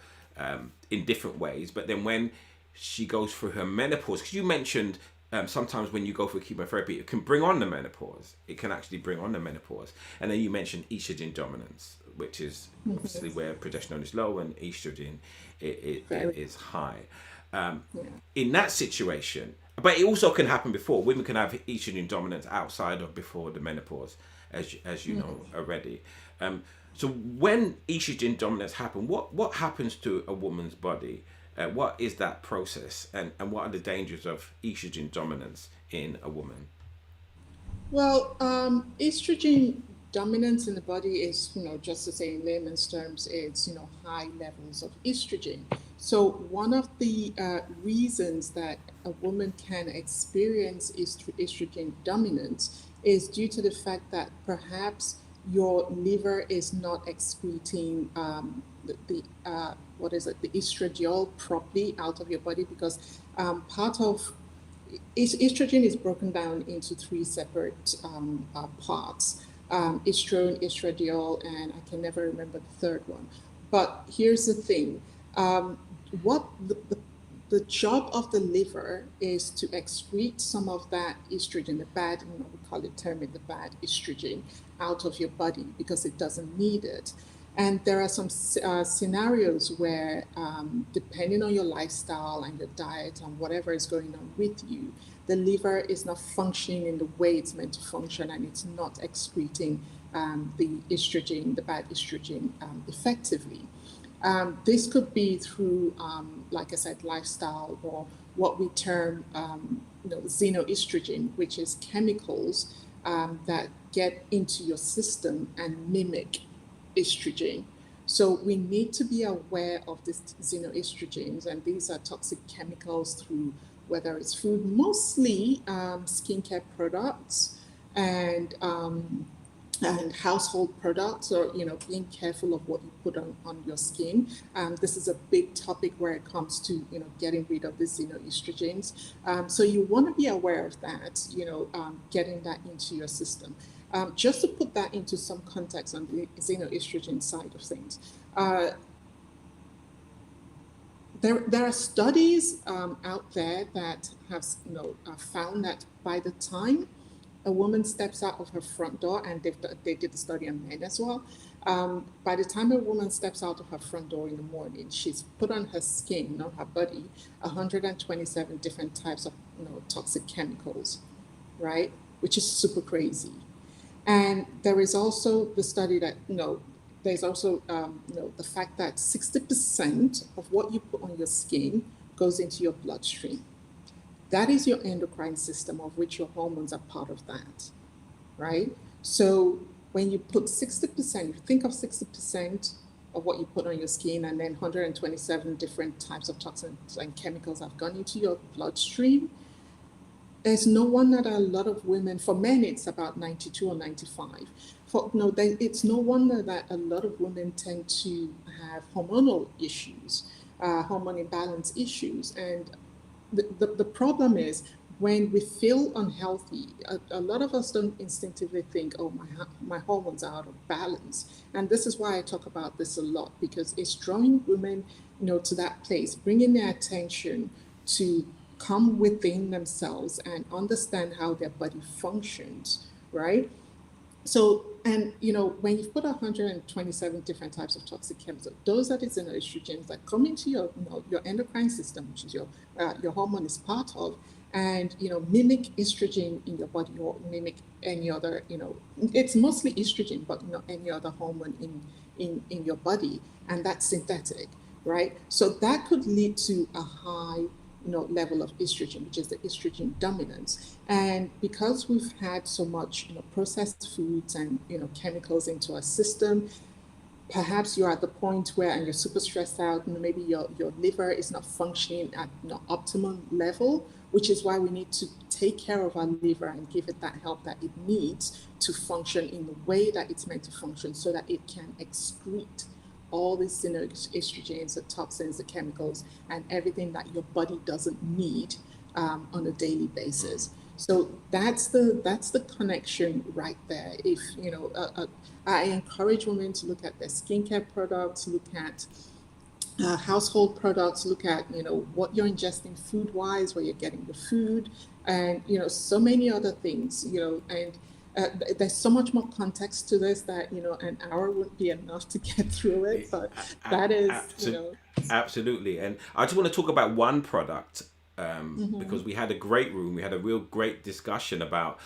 in different ways. But then when she goes through her menopause, because you mentioned sometimes when you go for chemotherapy, it can bring on the menopause. It can actually bring on the menopause. And then you mentioned estrogen dominance, which is obviously where progesterone is low and estrogen it is high. In that situation, but it also can happen before. Women can have estrogen dominance outside or before the menopause, as you know already. So when estrogen dominance happens, what happens to a woman's body? What is that process, and what are the dangers of estrogen dominance in a woman? Well, estrogen dominance in the body is, just to say in layman's terms, it's, high levels of estrogen. So one of the reasons that a woman can experience estrogen dominance is due to the fact that perhaps your liver is not excreting what is it, the estradiol properly out of your body, because part of estrogen is broken down into three separate parts: estrone, estradiol, and I can never remember the third one. But here's the thing: um, what the job of the liver is to excrete some of that estrogen, the bad, we call it terming the bad estrogen, out of your body because it doesn't need it. And there are some scenarios where, depending on your lifestyle and your diet and whatever is going on with you, the liver is not functioning in the way it's meant to function, and it's not excreting the estrogen, the bad estrogen, effectively. This could be through, like I said, lifestyle, or what we term, xenoestrogen, which is chemicals that get into your system and mimic estrogen. So we need to be aware of these xenoestrogens, and these are toxic chemicals through whether it's food, mostly skincare products, and household products, or being careful of what you put on your skin. This is a big topic where it comes to getting rid of the xenoestrogens. So you want to be aware of that, getting that into your system. Just to put that into some context on the xenoestrogen side of things, there are studies out there that have found that by the time a woman steps out of her front door, and they did the study on men as well. By the time a woman steps out of her front door in the morning, she's put on her skin, on her body, 127 different types of toxic chemicals, right? Which is super crazy. And there is also the study that, there's also the fact that 60% of what you put on your skin goes into your bloodstream. That is your endocrine system, of which your hormones are part of that, right? So when you put 60%, you think of 60% of what you put on your skin, and then 127 different types of toxins and chemicals have gone into your bloodstream. There's no wonder that a lot of women, for men, it's about 92 or 95. It's no wonder that a lot of women tend to have hormonal issues, hormone imbalance issues. And the problem is, when we feel unhealthy, a lot of us don't instinctively think, oh, my hormones are out of balance. And this is why I talk about this a lot, because it's drawing women, to that place, bringing their attention to come within themselves and understand how their body functions, right? So, and when you've put 127 different types of toxic chemicals, those are the estrogens that come into your, your endocrine system, which is your hormone is part of, and mimic estrogen in your body, or mimic any other, it's mostly estrogen, but any other hormone in your body, and that's synthetic, right? So that could lead to a high level of estrogen, which is the estrogen dominance. And because we've had so much processed foods and chemicals into our system, perhaps you're at the point where, and you're super stressed out, maybe your liver is not functioning at optimum level, which is why we need to take care of our liver and give it that help that it needs to function in the way that it's meant to function, so that it can excrete all these estrogens, the toxins, the chemicals, and everything that your body doesn't need on a daily basis. So that's the connection right there. If I encourage women to look at their skincare products, look at household products, look at what you're ingesting food wise, where you're getting your food, and so many other things. And there's so much more context to this that an hour wouldn't be enough to get through it. But that is Absolutely. And I just want to talk about one product, mm-hmm. because we had a great room. We had a real great discussion about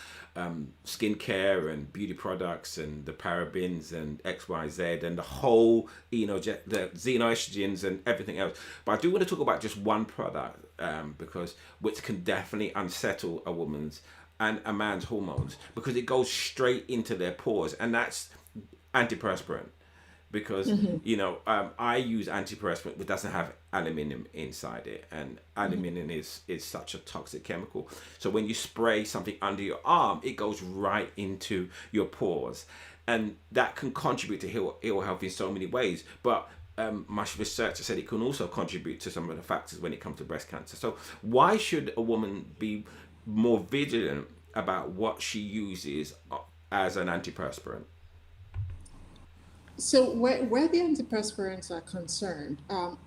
skincare and beauty products and the parabens and XYZ and the whole, the xenoestrogens and everything else. But I do want to talk about just one product, because which can definitely unsettle a woman's and a man's hormones, because it goes straight into their pores, and that's antiperspirant. Because I use antiperspirant which doesn't have aluminium inside it, and aluminium is such a toxic chemical. So when you spray something under your arm, it goes right into your pores, and that can contribute to ill health in so many ways. But my researcher said it can also contribute to some of the factors when it comes to breast cancer. So why should a woman be more vigilant about what she uses as an antiperspirant? So where the antiperspirants are concerned,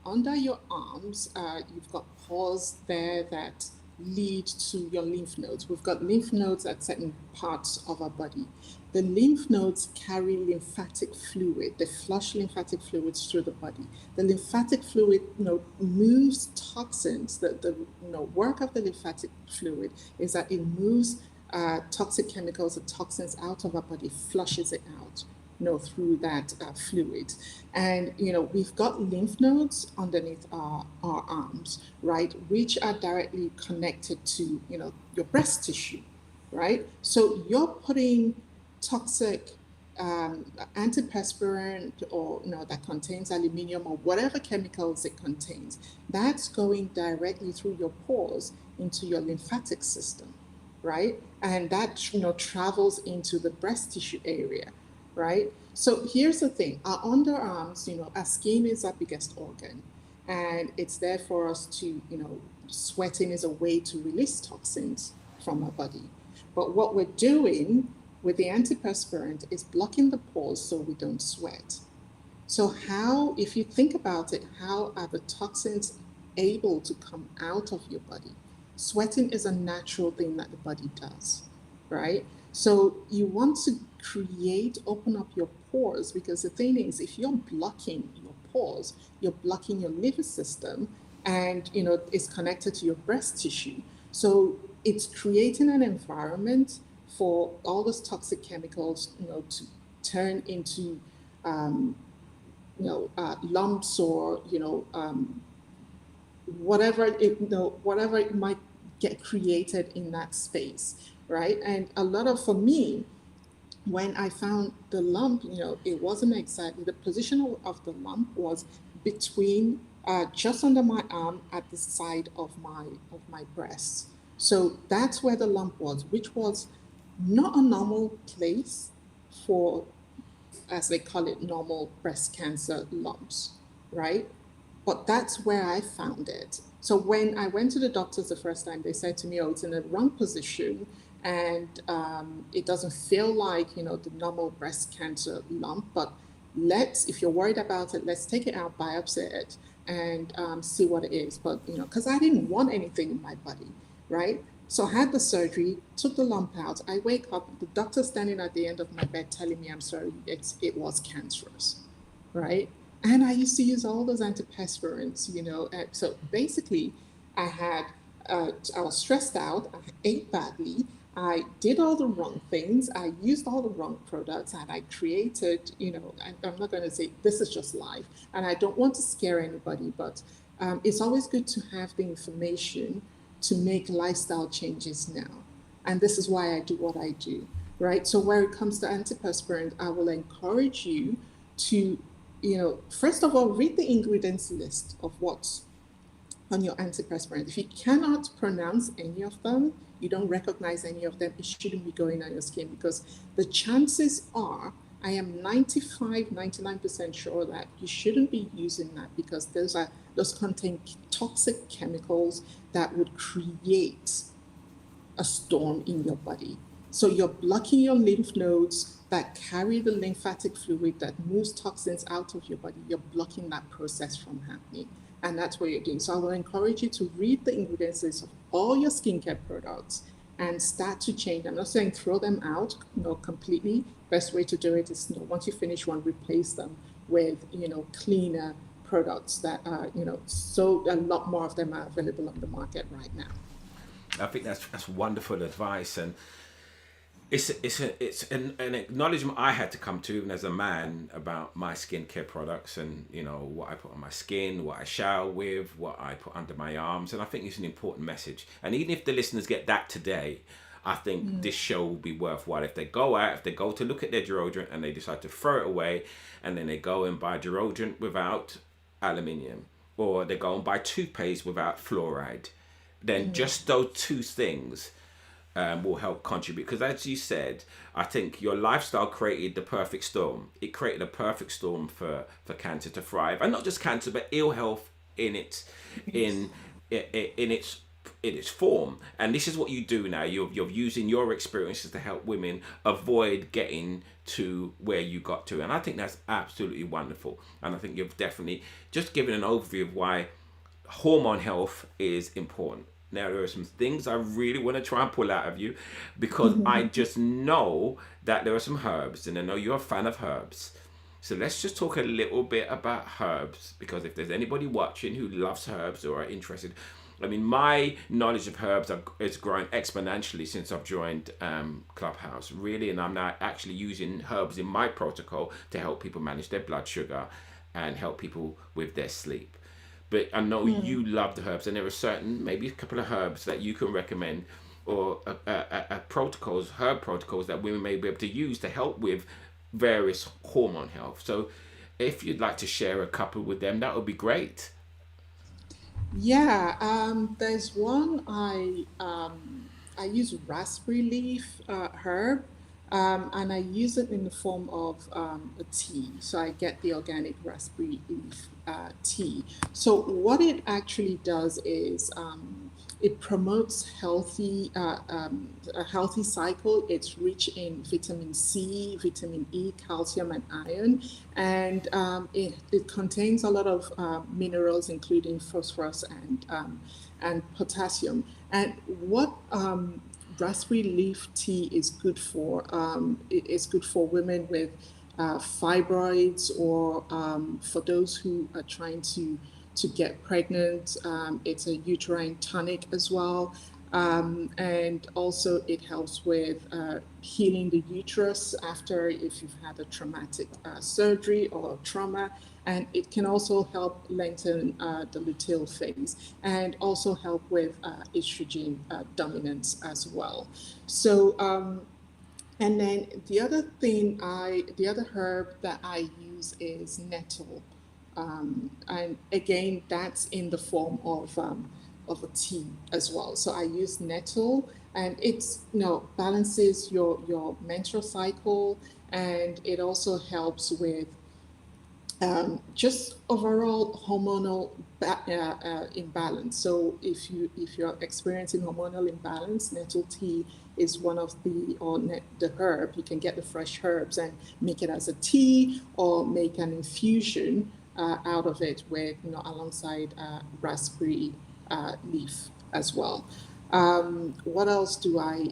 under your arms, you've got pores there that lead to your lymph nodes. We've got lymph nodes at certain parts of our body. The lymph nodes carry lymphatic fluid. They flush lymphatic fluids through the body. The lymphatic fluid, moves toxins. The work of the lymphatic fluid is that it moves toxic chemicals and toxins out of our body, flushes it out, through that fluid. And, we've got lymph nodes underneath our arms, right, which are directly connected to, your breast tissue, right? So you're putting toxic antiperspirant or, that contains aluminium or whatever chemicals it contains, that's going directly through your pores into your lymphatic system, right? And that, travels into the breast tissue area, right? So here's the thing, our underarms, our skin is our biggest organ, and it's there for us to, sweating is a way to release toxins from our body. But what we're doing with the antiperspirant is blocking the pores so we don't sweat. So how, if you think about it, how are the toxins able to come out of your body? Sweating is a natural thing that the body does, right? So you want to open up your pores, because the thing is, if you're blocking your pores, you're blocking your liver system, and it's connected to your breast tissue. So it's creating an environment for all those toxic chemicals, to turn into lumps or whatever it might get created in that space, right? And for me, when I found the lump, it wasn't exactly, the position of the lump was between just under my arm at the side of my breast. So that's where the lump was, which was not a normal place for, as they call it, normal breast cancer lumps, right? But that's where I found it. So when I went to the doctors the first time, they said to me, oh, it's in the wrong position, and it doesn't feel like, the normal breast cancer lump, but if you're worried about it, let's take it out, biopsy it, and see what it is. But, because I didn't want anything in my body, right? So I had the surgery, took the lump out. I wake up, the doctor standing at the end of my bed telling me, I'm sorry, it was cancerous, right? And I used to use all those antiperspirants, so basically I was stressed out, I ate badly, I did all the wrong things, I used all the wrong products, and I created, I'm not going to say this is just life, and I don't want to scare anybody, but it's always good to have the information to make lifestyle changes now. And this is why I do what I do, right? So where it comes to antiperspirant, I will encourage you to, first of all, read the ingredients list of what's on your antiperspirant. If you cannot pronounce any of them, you don't recognize any of them, it shouldn't be going on your skin, because the chances are, I am 99% sure that you shouldn't be using that, because those contain toxic chemicals that would create a storm in your body. So you're blocking your lymph nodes that carry the lymphatic fluid that moves toxins out of your body. You're blocking that process from happening. And that's what you're doing. So I will encourage you to read the ingredients list of all your skincare products and start to change. I'm not saying throw them out, completely. Best way to do it is, once you finish one, replace them with, cleaner products that are, so a lot more of them are available on the market right now. I think that's wonderful advice, and it's an acknowledgement I had to come to, even as a man, about my skincare products and what I put on my skin, what I shower with, what I put under my arms, and I think it's an important message. And even if the listeners get that today, I think this show will be worthwhile. If they go out, if they go to look at their deodorant and they decide to throw it away, and then they go and buy deodorant without aluminium, or they go and buy toothpaste without fluoride, then just those two things will help contribute. Because as you said, I think your lifestyle created the perfect storm. It created a perfect storm for cancer to thrive, and not just cancer, but ill health in its in in its form. And this is what you do now. You're using your experiences to help women avoid getting to where you got to, and I think that's absolutely wonderful. And I think you've definitely just given an overview of why hormone health is important. Now, there are some things I really want to try and pull out of you, because I just know that there are some herbs, and I know you're a fan of herbs. So let's just talk a little bit about herbs, because if there's anybody watching who loves herbs or are interested, I mean, my knowledge of herbs has grown exponentially since I've joined Clubhouse, really, and I'm now actually using herbs in my protocol to help people manage their blood sugar and help people with their sleep. But I know you love the herbs, and there are certain, maybe a couple of herbs that you can recommend, or herb protocols that women may be able to use to help with various hormone health. So if you'd like to share a couple with them, that would be great. Yeah, there's one I use raspberry leaf herb, and I use it in the form of a tea. So I get the organic raspberry leaf tea. So what it actually does is it promotes a healthy cycle. It's rich in vitamin C, vitamin E, calcium, and iron, and it contains a lot of minerals, including phosphorus and potassium. And what raspberry leaf tea is good for, it is good for women with fibroids, or for those who are trying to get pregnant. It's a uterine tonic as well. And also it helps with healing the uterus after, if you've had a traumatic surgery or trauma. And it can also help lengthen the luteal phase, and also help with estrogen dominance as well. So, and then the other herb that I use is nettle. And again, that's in the form of a tea as well. So I use nettle, and it's, balances your menstrual cycle, and it also helps with just overall hormonal imbalance. So if you're experiencing hormonal imbalance, nettle tea is one of the herb. You can get the fresh herbs and make it as a tea, or make an infusion out of it with, alongside raspberry leaf as well. What else do I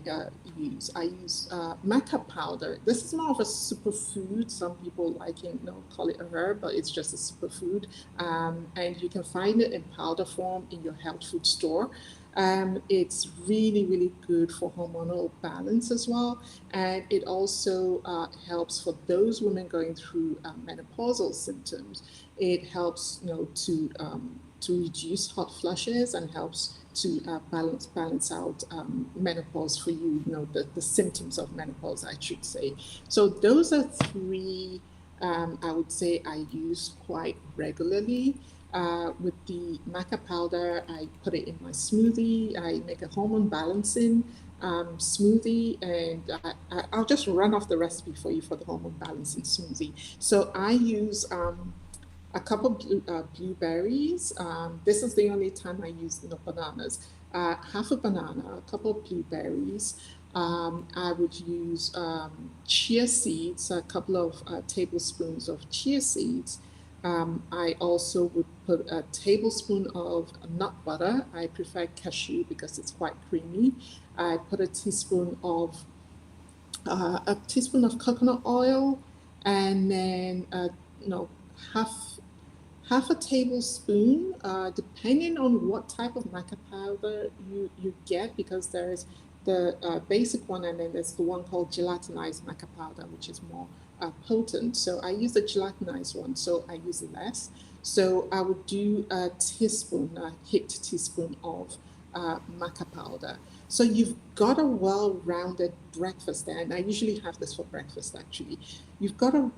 use? I use maca powder. This is more of a superfood. Some people like it, call it a herb, but it's just a superfood. And you can find it in powder form in your health food store. It's really, really good for hormonal balance as well. And it also helps for those women going through menopausal symptoms. It helps, to reduce hot flushes, and helps to balance out menopause for you, the symptoms of menopause, I should say. So those are three I would say I use quite regularly. With the maca powder, I put it in my smoothie. I make a hormone balancing smoothie, and I'll just run off the recipe for you for the hormone balancing smoothie. So I use a couple of blueberries. This is the only time I use bananas. Half a banana, a couple of blueberries. I would use chia seeds, a couple of tablespoons of chia seeds. I also would put a tablespoon of nut butter. I prefer cashew because it's quite creamy. I put a teaspoon of coconut oil, and then half a tablespoon, depending on what type of maca powder you get, because there's the basic one, and then there's the one called gelatinized maca powder, which is more potent. So I use the gelatinized one, so I use less. So I would do a heaped teaspoon of maca powder. So you've got a well-rounded breakfast there, and I usually have this for breakfast actually. You've got a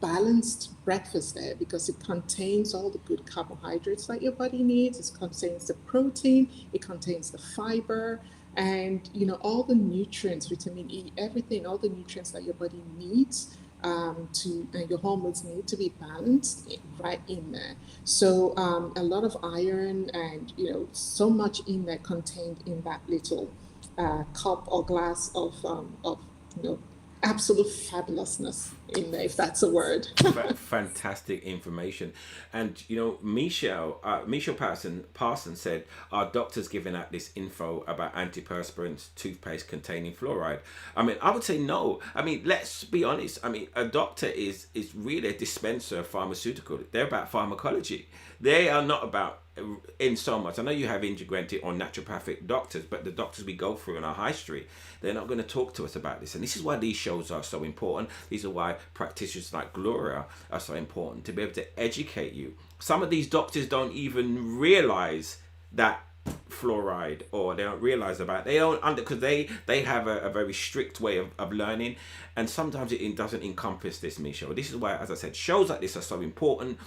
balanced breakfast there because it contains all the good carbohydrates that your body needs. It contains the protein, it contains the fiber, and all the nutrients, vitamin E, everything, all the nutrients that your body needs to and your hormones need to be balanced right in there. So a lot of iron and so much in there contained in that little cup or glass of you know absolute fabulousness in there, if that's a word. Fantastic information. And Michelle Parsons said our doctor's giving out this info about antiperspirants toothpaste containing fluoride. I mean, I would say no. I mean, let's be honest. I mean, a doctor is really a dispenser of pharmaceutical. They're about pharmacology. They are not about in so much. I know you have integrative or naturopathic doctors, but the doctors we go through in our high street, they're not going to talk to us about this. And this is why these shows are so important. These are why practitioners like Gloria are so important, to be able to educate you. Some of these doctors don't even realize that fluoride, or they don't realize about it. They don't because they have a very strict way of learning, and sometimes it doesn't encompass this, Michelle. This is why, as I said, shows like this are so important,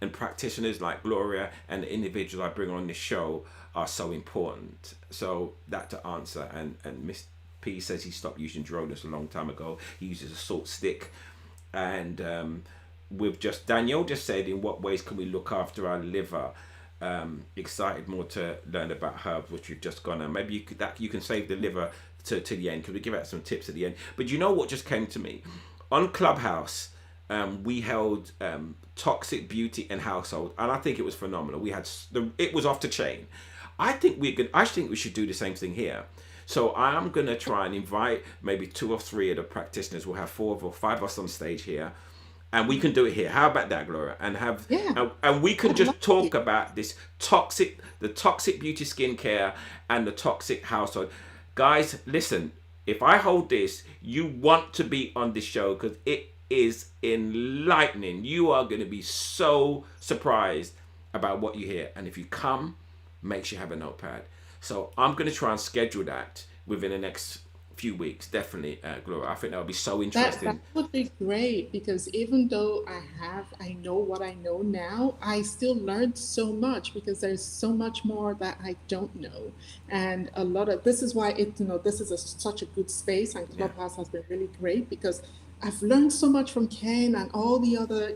and practitioners like Gloria and the individuals I bring on this show are so important. So that to answer. And Miss P says he stopped using Dronus a long time ago. He uses a salt stick. And with just Danielle just said, in what ways can we look after our liver? Excited more to learn about herbs, which we've just gone on. Maybe you can save the liver to the end, because we give out some tips at the end. But you know what just came to me? On Clubhouse, we held Toxic Beauty and Household, and I think it was phenomenal. It was off the chain. I think we should do the same thing here. So I'm gonna try and invite maybe 2 or 3 of the practitioners. We'll have 4 or 5 of us on stage here, and we can do it here. How about that, Gloria? And we can just talk about this the toxic beauty skincare and the toxic household. Guys, listen. If I hold this, you want to be on this show, because it is enlightening. You are going to be so surprised about what you hear. And if you come, make sure you have a notepad. So I'm going to try and schedule that within the next few weeks. Definitely, Gloria. I think that would be so interesting. That would be great, because even though I know what I know now, I still learned so much, because there's so much more that I don't know. And a lot of this is why this is such a good space, and Clubhouse has been really great, because I've learned so much from Ken and all the other,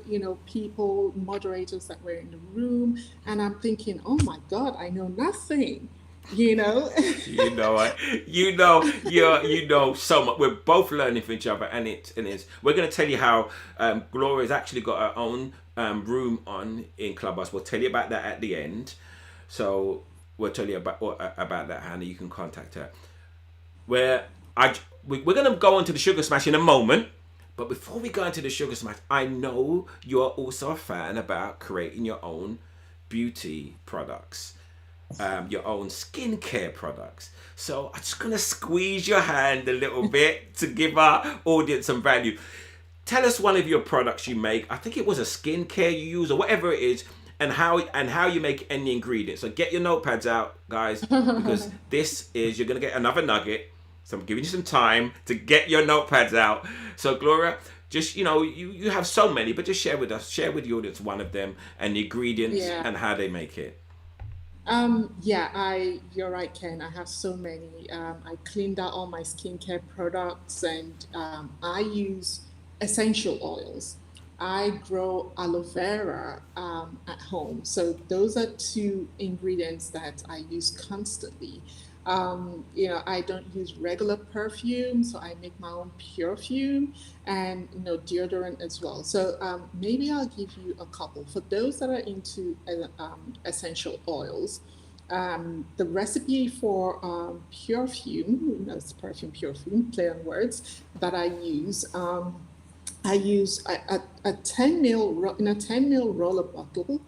people, moderators that were in the room. And I'm thinking, oh my God, I know nothing, You know what? You know so much. We're both learning from each other, and it's. We're going to tell you how Gloria's actually got her own room on in Clubhouse. We'll tell you about that at the end. So we'll tell you about that, Hannah. You can contact her. We're going to go on to the Sugar Smash in a moment. But before we go into the Sugar Smash, I know you're also a fan about creating your own beauty products, your own skincare products. So I'm just going to squeeze your hand a little bit to give our audience some value. Tell us one of your products you make. I think it was a skincare you use or whatever it is, and how you make any ingredients. So get your notepads out, guys, because you're going to get another nugget. So I'm giving you some time to get your notepads out. So Gloria, just, you have so many, but just share with the audience one of them and the ingredients and how they make it. You're right, Ken. I have so many. I cleaned out all my skincare products, and I use essential oils. I grow aloe vera at home. So those are 2 ingredients that I use constantly. I don't use regular perfume, so I make my own perfume, and deodorant as well. So maybe I'll give you a couple for those that are into essential oils. The recipe for perfume, it's perfume, play on words, that I use. I use a 10 ml in a 10 ml roller bottle.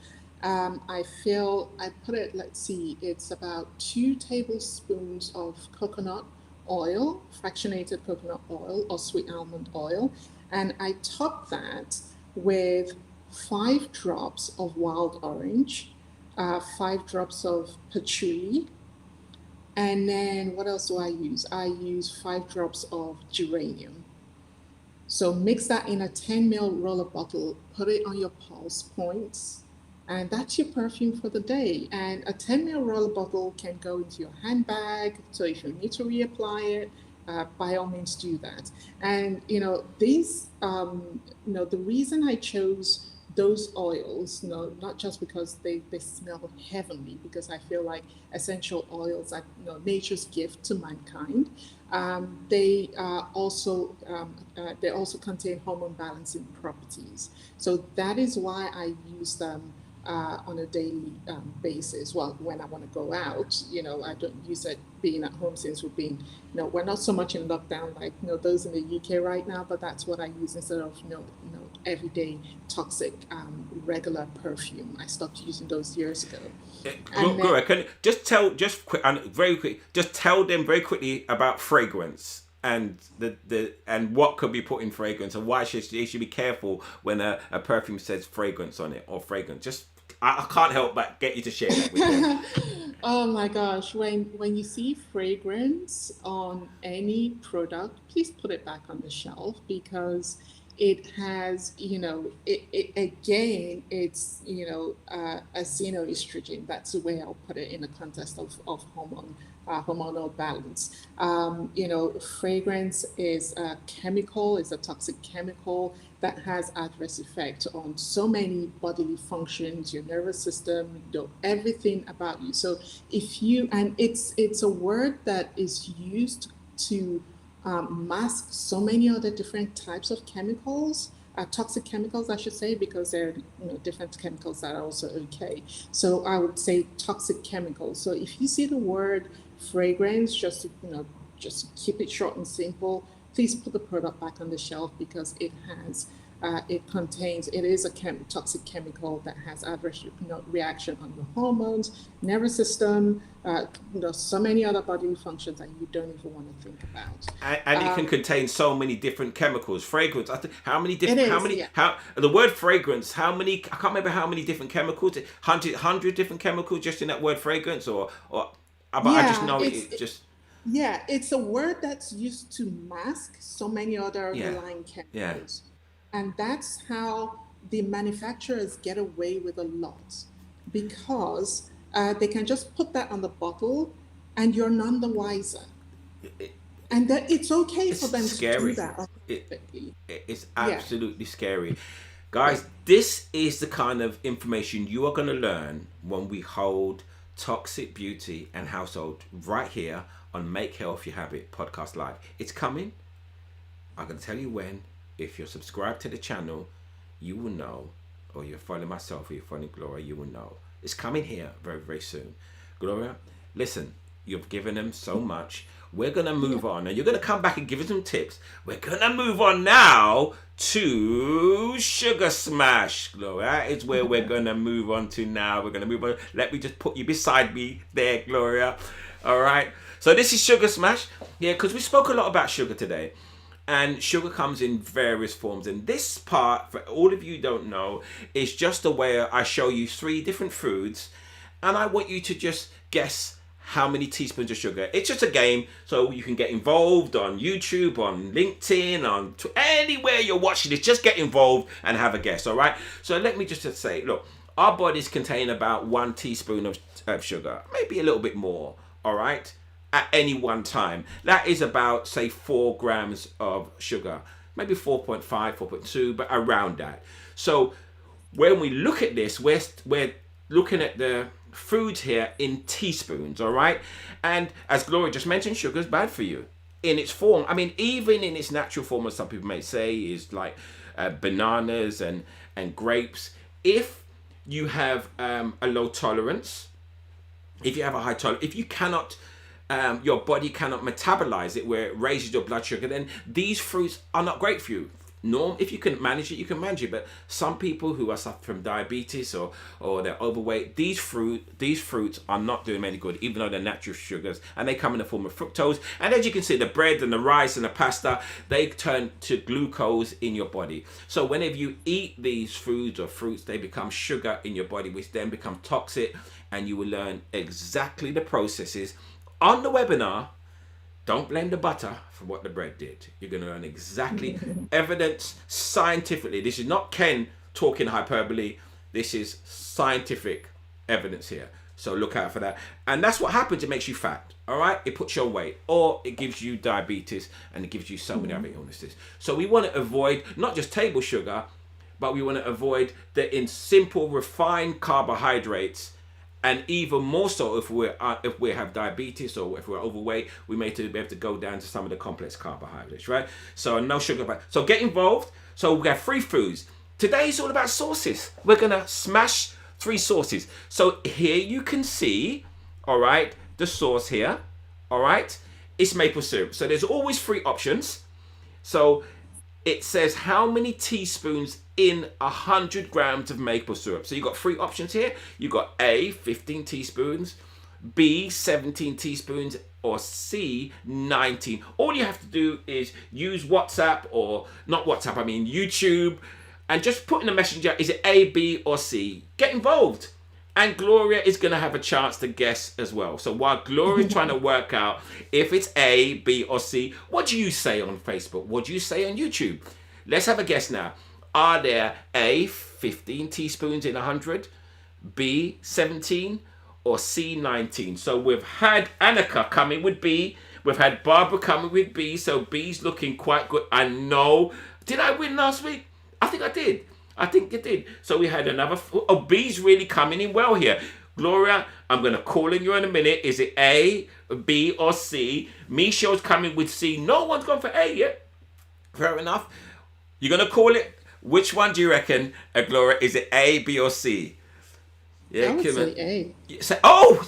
I put it, let's see, it's about 2 tablespoons of coconut oil, fractionated coconut oil or sweet almond oil. And I top that with 5 drops of wild orange, 5 drops of patchouli, And then what else do I use? I use 5 drops of geranium. So mix that in a 10 ml roller bottle, put it on your pulse points, and that's your perfume for the day. And a 10 ml roller bottle can go into your handbag. So if you need to reapply it, by all means do that. And the reason I chose those oils, not just because they smell heavenly, because I feel like essential oils are nature's gift to mankind. They also contain hormone balancing properties. So that is why I use them on a daily basis. Well, when I want to go out, I don't use it being at home, since we're not so much in lockdown like those in the UK right now. But that's what I use instead of everyday toxic regular perfume. I stopped using those years ago. And then, Gloria, can just quick and very quick, just tell them very quickly about fragrance and and what could be put in fragrance, and why they should be careful when a perfume says fragrance on it, or fragrance. Just I can't help but get you to share that with them. oh my gosh, when you see fragrance on any product, please put it back on the shelf, because it has, it again, it's, a xenoestrogen. That's the way I'll put it in the context of hormonal balance. Fragrance is a chemical, is a toxic chemical that has adverse effect on so many bodily functions, your nervous system, everything about you. So and it's a word that is used to mask so many other different types of chemicals, toxic chemicals, I should say, because there are different chemicals that are also okay. So I would say toxic chemicals. So if you see the word fragrance, just keep it short and simple. Please put the product back on the shelf, because it is a toxic chemical that has adverse reaction on your hormones, nervous system, so many other bodily functions that you don't even want to think about. And it can contain so many different chemicals. Fragrance. How many different? It is, How many? yeah. How the word fragrance? How many? I can't remember how many different chemicals. Hundred different chemicals just in that word fragrance, or. But I just Yeah, know it just. yeah, it's a word that's used to mask so many other Yeah. underlying Yeah. chemicals. And that's how the manufacturers get away with a lot, because they can just put that on the bottle and you're none the wiser. It, And that it's okay for it's them to do scary. that It, authentically. it's Yeah, absolutely scary. yeah. Guys, this is the kind of information you are going to learn when we hold Toxic Beauty and Household right here on Make Health Your Habit podcast live. It's coming. I'm going to tell you when. If you're subscribed to the channel, you will know, or you're following myself, or you're following Gloria, you will know. It's coming here very, very soon. Gloria, listen, you've given them so much. We're going to move on. And you're going to come back and give us some tips. We're going to move on now to Sugar Smash. Gloria, it's where we're going to move on to now. We're going to move on. Let me just put you beside me there, Gloria. All right. So this is Sugar Smash. Yeah, because we spoke a lot about sugar today. And sugar comes in various forms. And this part, for all of you who don't know, is just a way I show you 3 different foods. And I want you to just guess how many teaspoons of sugar. It's just a game, so you can get involved on YouTube, on LinkedIn, on anywhere you're watching this. Just get involved and have a guess, all right? So let me just say, look, our bodies contain about 1 teaspoon of sugar, maybe a little bit more, all right? At any one time. That is about, say, 4 grams of sugar. Maybe 4.5, 4.2, but around that. So when we look at this, we're looking at the foods here in teaspoons, all right? And as Gloria just mentioned, sugar is bad for you in its form. I mean, even in its natural form, as some people may say, is like bananas and grapes. If you have a low tolerance, if you have a high tolerance, if you cannot your body cannot metabolize it where it raises your blood sugar, then these fruits are not great for you. If you can manage it, you can manage it. But some people who are suffering from diabetes or they're overweight, these fruits are not doing any good, even though they're natural sugars, and they come in the form of fructose. And as you can see, the bread and the rice and the pasta, they turn to glucose in your body. So whenever you eat these foods or fruits, they become sugar in your body, which then become toxic, and you will learn exactly the processes on the webinar, don't blame the butter for what the bread did. You're going to learn exactly evidence scientifically. This is not Ken talking hyperbole. This is scientific evidence here. So look out for that. And that's what happens. It makes you fat. All right. It puts you on weight, or it gives you diabetes, and it gives you so many other illnesses. So we want to avoid not just table sugar, but we want to avoid the in simple refined carbohydrates. And even more so if we have diabetes or if we're overweight, we may be able to go down to some of the complex carbohydrates, right? So no sugar. So get involved. So we have 3 foods. Today's all about sauces. We're going to smash 3 sauces. So here you can see, all right, the sauce here, all right, it's maple syrup. So there's always 3 options. So it says how many teaspoons in 100 grams of maple syrup. So you've got 3 options here. You've got A, 15 teaspoons, B, 17 teaspoons, or C, 19. All you have to do is use WhatsApp, or not WhatsApp, I mean YouTube, and just put in the messenger, is it A, B, or C? Get involved. And Gloria is going to have a chance to guess as well. So while Gloria's trying to work out if it's A, B, or C, what do you say on Facebook? What do you say on YouTube? Let's have a guess now. Are there A, 15 teaspoons in 100, B, 17, or C, 19? So we've had Annika coming with B. We've had Barbara coming with B. So B's looking quite good. I know. Did I win last week? I think I did. I think you did. So we had another. Oh, B's really coming in well here. Gloria, I'm going to call in you in a minute. Is it A, B, or C? Michelle's coming with C. No one's gone for A yet. Fair enough. You're going to call it. Which one do you reckon, Gloria? Is it A, B, or C? Yeah, I would say A. So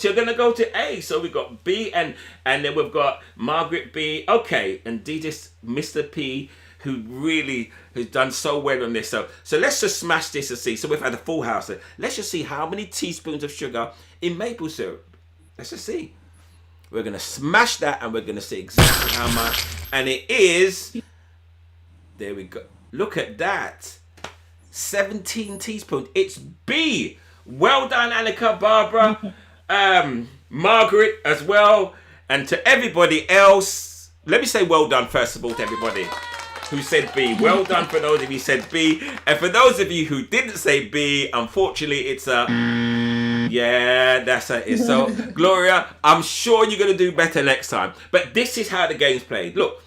you're going to go to A. So we've got B, and then we've got Margaret B. Okay, and this Mr. P, who really has done so well on this. So let's just smash this and see. So we've had a full house. Let's just see how many teaspoons of sugar in maple syrup. Let's just see. We're going to smash that, and we're going to see exactly how much. And it is, there we go. Look at that. 17 teaspoons. It's B. Well done, Annika, Barbara, Margaret as well. And to everybody else, let me say well done first of all to everybody who said B. Well done for those of you who said B. And for those of you who didn't say B, unfortunately, it's a... Yeah, that's it. So, Gloria, I'm sure you're going to do better next time. But this is how the game's played. Look,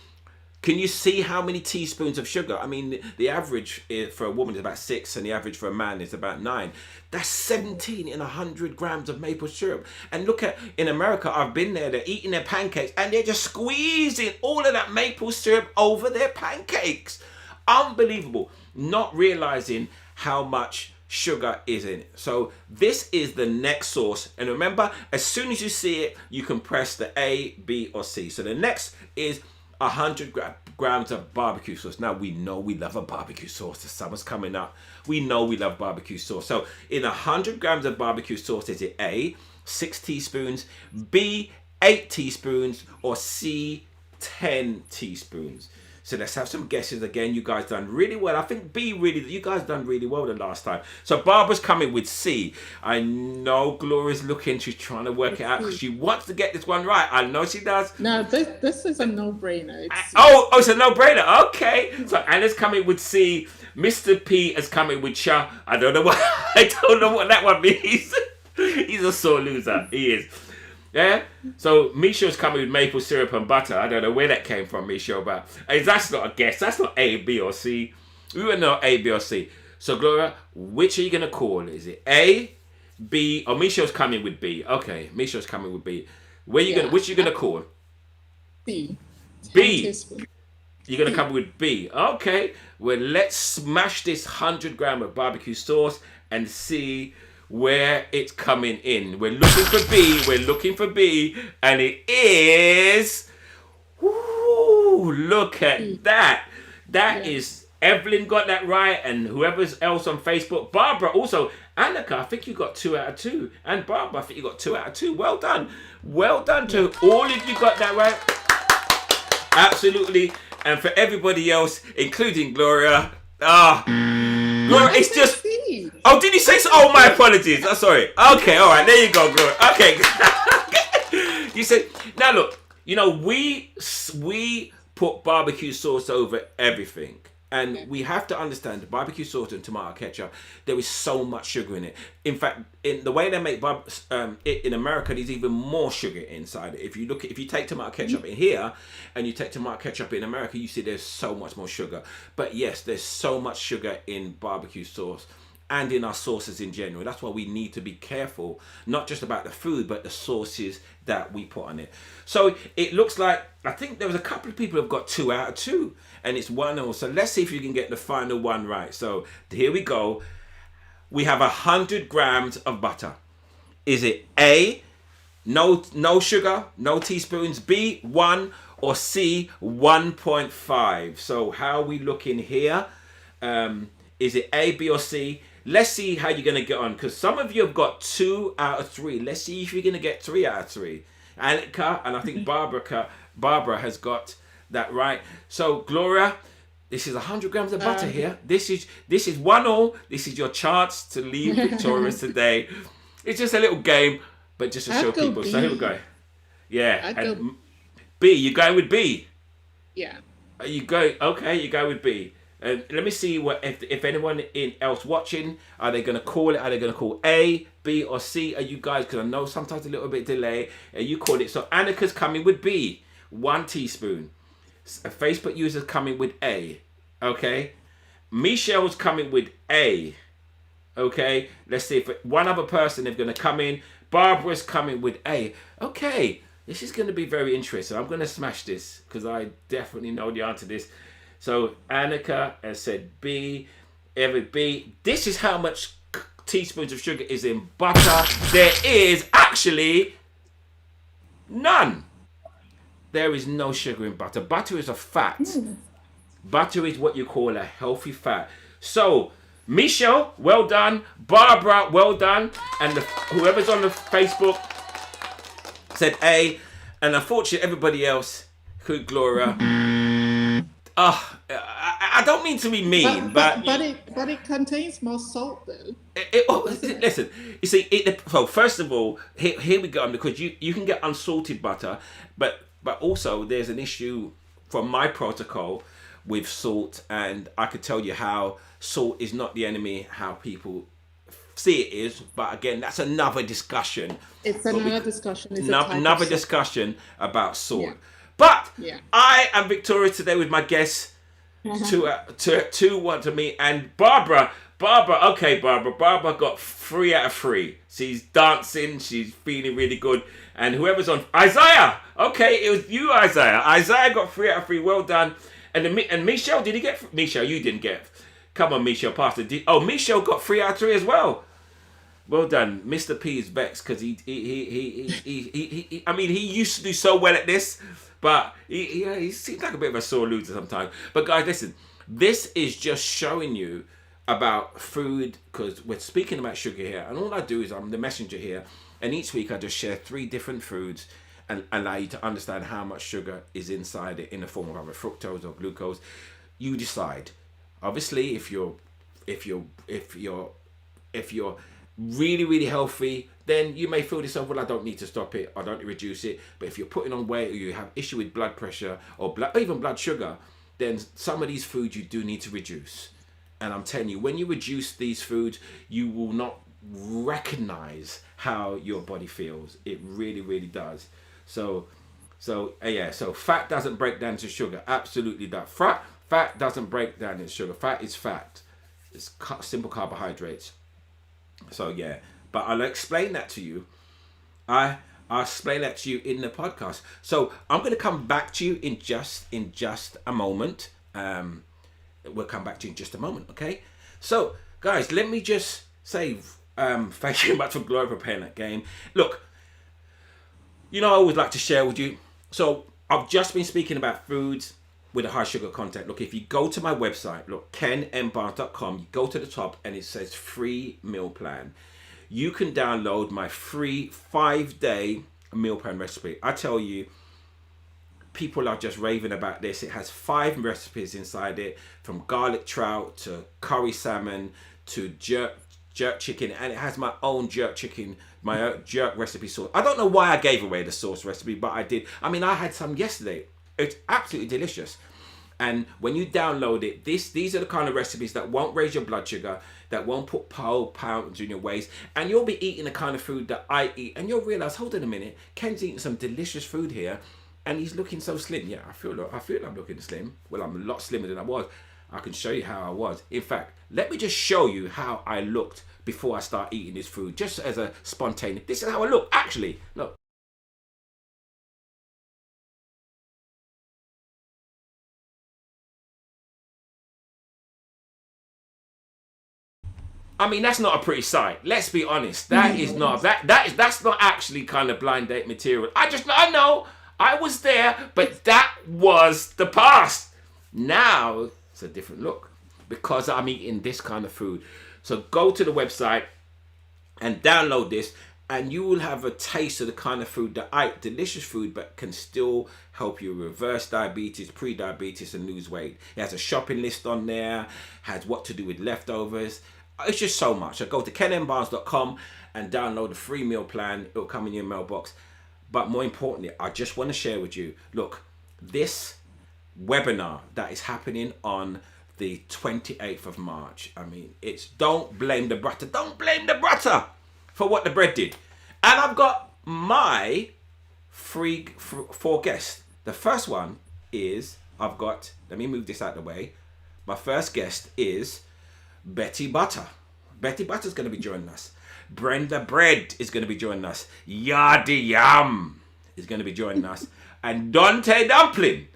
can you see how many teaspoons of sugar? I mean, the average for a woman is about 6, and the average for a man is about 9. That's 17 in 100 grams of maple syrup. And look at, in America, I've been there, they're eating their pancakes, and they're just squeezing all of that maple syrup over their pancakes. Unbelievable. Not realizing how much sugar is in it. So this is the next sauce. And remember, as soon as you see it, you can press the A, B, or C. So the next is 100 grams of barbecue sauce. Now, we know we love a barbecue sauce. The summer's coming up. We know we love barbecue sauce. So in 100 grams of barbecue sauce, is it A, 6 teaspoons, B, 8 teaspoons, or C, 10 teaspoons? So let's have some guesses again. You guys done really well. I think B you guys done really well the last time. So Barbara's coming with C. I know Gloria's looking. She's trying to work it out because she wants to get this one right. I know she does. No, this is a no-brainer. It's a no-brainer. Okay. So Anna's coming with C. Mr. P is coming with Cha. I don't know what that one means. He's a sore loser. He is. Yeah, so Michelle's coming with maple syrup and butter. I don't know where that came from, Michelle, but that's not a guess. That's not A, B, or C. We wouldn't know A, B, or C. So Gloria, which are you gonna call? Is it A, B, or Michelle's coming with B? Okay, Michelle's coming with B. Which are you gonna call? B. B. You're gonna come with B. Okay. Well, let's smash this 100 gram of barbecue sauce and see where it's coming in. We're looking for B, and it is, look at that. That is, Evelyn got that right, and whoever else on Facebook. Barbara also, Annika, I think you got 2 out of 2, and Barbara, I think you got 2 out of 2. Well done to all of you got that right. Absolutely. And for everybody else, including Gloria, Gloria, it's just... Oh, did you say so? Oh, my apologies. I'm sorry. Okay, all right. There you go, Gloria. Okay. You see, now look, you know, we put barbecue sauce over everything. And we have to understand the barbecue sauce and tomato ketchup, there is so much sugar in it. In fact, in the way they make it in America, there's even more sugar inside it. If you take tomato ketchup in here and you take tomato ketchup in America, you see there's so much more sugar. But yes, there's so much sugar in barbecue sauce and in our sauces in general. That's why we need to be careful, not just about the food, but the sauces that we put on it. So it looks like, I think there was a couple of people who have got 2 out of 2, and it's 1-0. So let's see if you can get the final one right. So here we go. We have 100 grams of butter. Is it A, no sugar, no teaspoons, B, 1, or C, 1.5? So how are we looking here? Is it A, B, or C? Let's see how you're going to get on, because some of you have got 2 out of 3. Let's see if you're going to get 3 out of 3. Annika, and I think Barbara has got that right. So Gloria, this is 100 grams of butter here. This is 1-0. This is your chance to leave victorious today. It's just a little game, but just to show people. So here we go. Yeah. And B, you're going with B? Yeah. Are you going? Okay, you go with B. Let me see what if anyone else watching, are they going to call it? Are they going to call A, B, or C? Are you guys? Because I know sometimes a little bit delay. You call it. So Annika's coming with B, 1 teaspoon. A Facebook user's coming with A. Okay. Michelle's coming with A. Okay. Let's see if one other person is going to come in. Barbara's coming with A. Okay. This is going to be very interesting. I'm going to smash this because I definitely know the answer to this. So Annika has said B, every B. This is how much teaspoons of sugar is in butter. There is actually none. There is no sugar in butter. Butter is a fat. Butter is what you call a healthy fat. So Michelle, well done. Barbara, well done. And whoever's on the Facebook said A. And unfortunately, everybody else, Gloria. I don't mean to be mean, but it contains more salt though. Listen, you see, so first of all, here we go, because you can get unsalted butter, but also there's an issue from my protocol with salt, and I could tell you how salt is not the enemy, how people see it is, but again, that's another discussion. It's another discussion. It's another discussion about salt. Yeah. But I am victorious today with my guests, 2-1 to me, and Barbara. Okay, Barbara got 3 out of 3. She's dancing, she's feeling really good. And whoever's on, Isaiah. Okay, it was you, Isaiah. Isaiah got 3 out of 3. Well done. And Michelle, did he get? Michelle, you didn't get. Come on, Michelle, Pastor. Michelle got 3 out of 3 as well. Well done. Mr. P is vexed because he I mean, he used to do so well at this, but he seems like a bit of a sore loser sometimes. But guys, listen, this is just showing you about food, because we're speaking about sugar here, and all I do is I'm the messenger here, and each week I just share 3 different foods and allow you to understand how much sugar is inside it in the form of either fructose or glucose. You decide. Obviously, if you're really, really healthy, then you may feel to yourself, well, I don't need to stop it, I don't need to reduce it. But if you're putting on weight, or you have issue with blood pressure or even blood sugar, then some of these foods you do need to reduce. And I'm telling you, when you reduce these foods, you will not recognize how your body feels. It really, really does. So fat doesn't break down to sugar. Absolutely not. Fat doesn't break down into sugar. Fat is fat. It's simple carbohydrates. So yeah, but I'll explain that to you. I'll explain that to you in the podcast. So I'm going to come back to you in just a moment. We'll come back to you in just a moment, okay? So guys, let me just say thank you very much for Gloria for playing that game. Look, I always like to share with you. So I've just been speaking about foods with a high sugar content. Look, if you go to my website, look, kenmbarnes.com, you go to the top and it says free meal plan. You can download my free 5-day meal plan recipe. I tell you, people are just raving about this. It has 5 recipes inside it, from garlic trout to curry salmon to jerk chicken, and it has my own jerk chicken, my own jerk recipe sauce. I don't know why I gave away the sauce recipe, but I did. I mean, I had some yesterday. It's absolutely delicious. And when you download it, these are the kind of recipes that won't raise your blood sugar, that won't put pounds in your waist, and you'll be eating the kind of food that I eat, and you'll realize, hold on a minute, Ken's eating some delicious food here, and he's looking so slim. Yeah, I feel I'm looking slim. Well, I'm a lot slimmer than I was. I can show you how I was. In fact, let me just show you how I looked before I start eating this food, just as a spontaneous. This is how I look, actually. Look. I mean, that's not a pretty sight. Let's be honest. That is not that's not actually kind of blind date material. I know I was there, but that was the past. Now it's a different look because I'm eating this kind of food. So go to the website and download this, and you will have a taste of the kind of food that I eat. Delicious food, but can still help you reverse diabetes, pre-diabetes, and lose weight. It has a shopping list on there, has what to do with leftovers. It's just so much. So go to kenmbarnes.com and download the free meal plan. It'll come in your mailbox. But more importantly, I just want to share with you, look, this webinar that is happening on the 28th of March. I mean, it's don't blame the butter. Don't blame the butter for what the bread did. And I've got my four guests. The first one is, let me move this out of the way. My first guest is Betty Butter. Betty Butter's going to be joining us. Brenda Bread is going to be joining us. Yardy Yum is going to be joining us. And Dante Dumpling.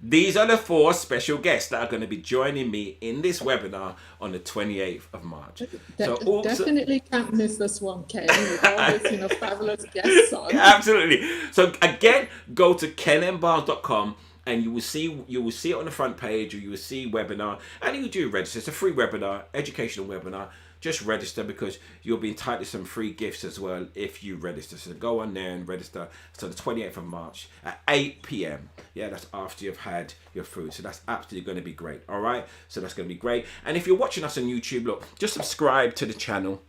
These are the four special guests that are going to be joining me in this webinar on the 28th of March. Definitely can't miss this one, Ken, with all these fabulous guests on. Absolutely. So again, go to kenmbarnes.com and you will see it on the front page, or you will see webinar, and you do register. It's a free webinar, educational webinar. Just register, because you'll be entitled to some free gifts as well if you register. So go on there and register. So the 28th of March at 8 p.m. Yeah, that's after you've had your food. So that's absolutely going to be great. All right. So that's going to be great. And if you're watching us on YouTube, look, just subscribe to the channel.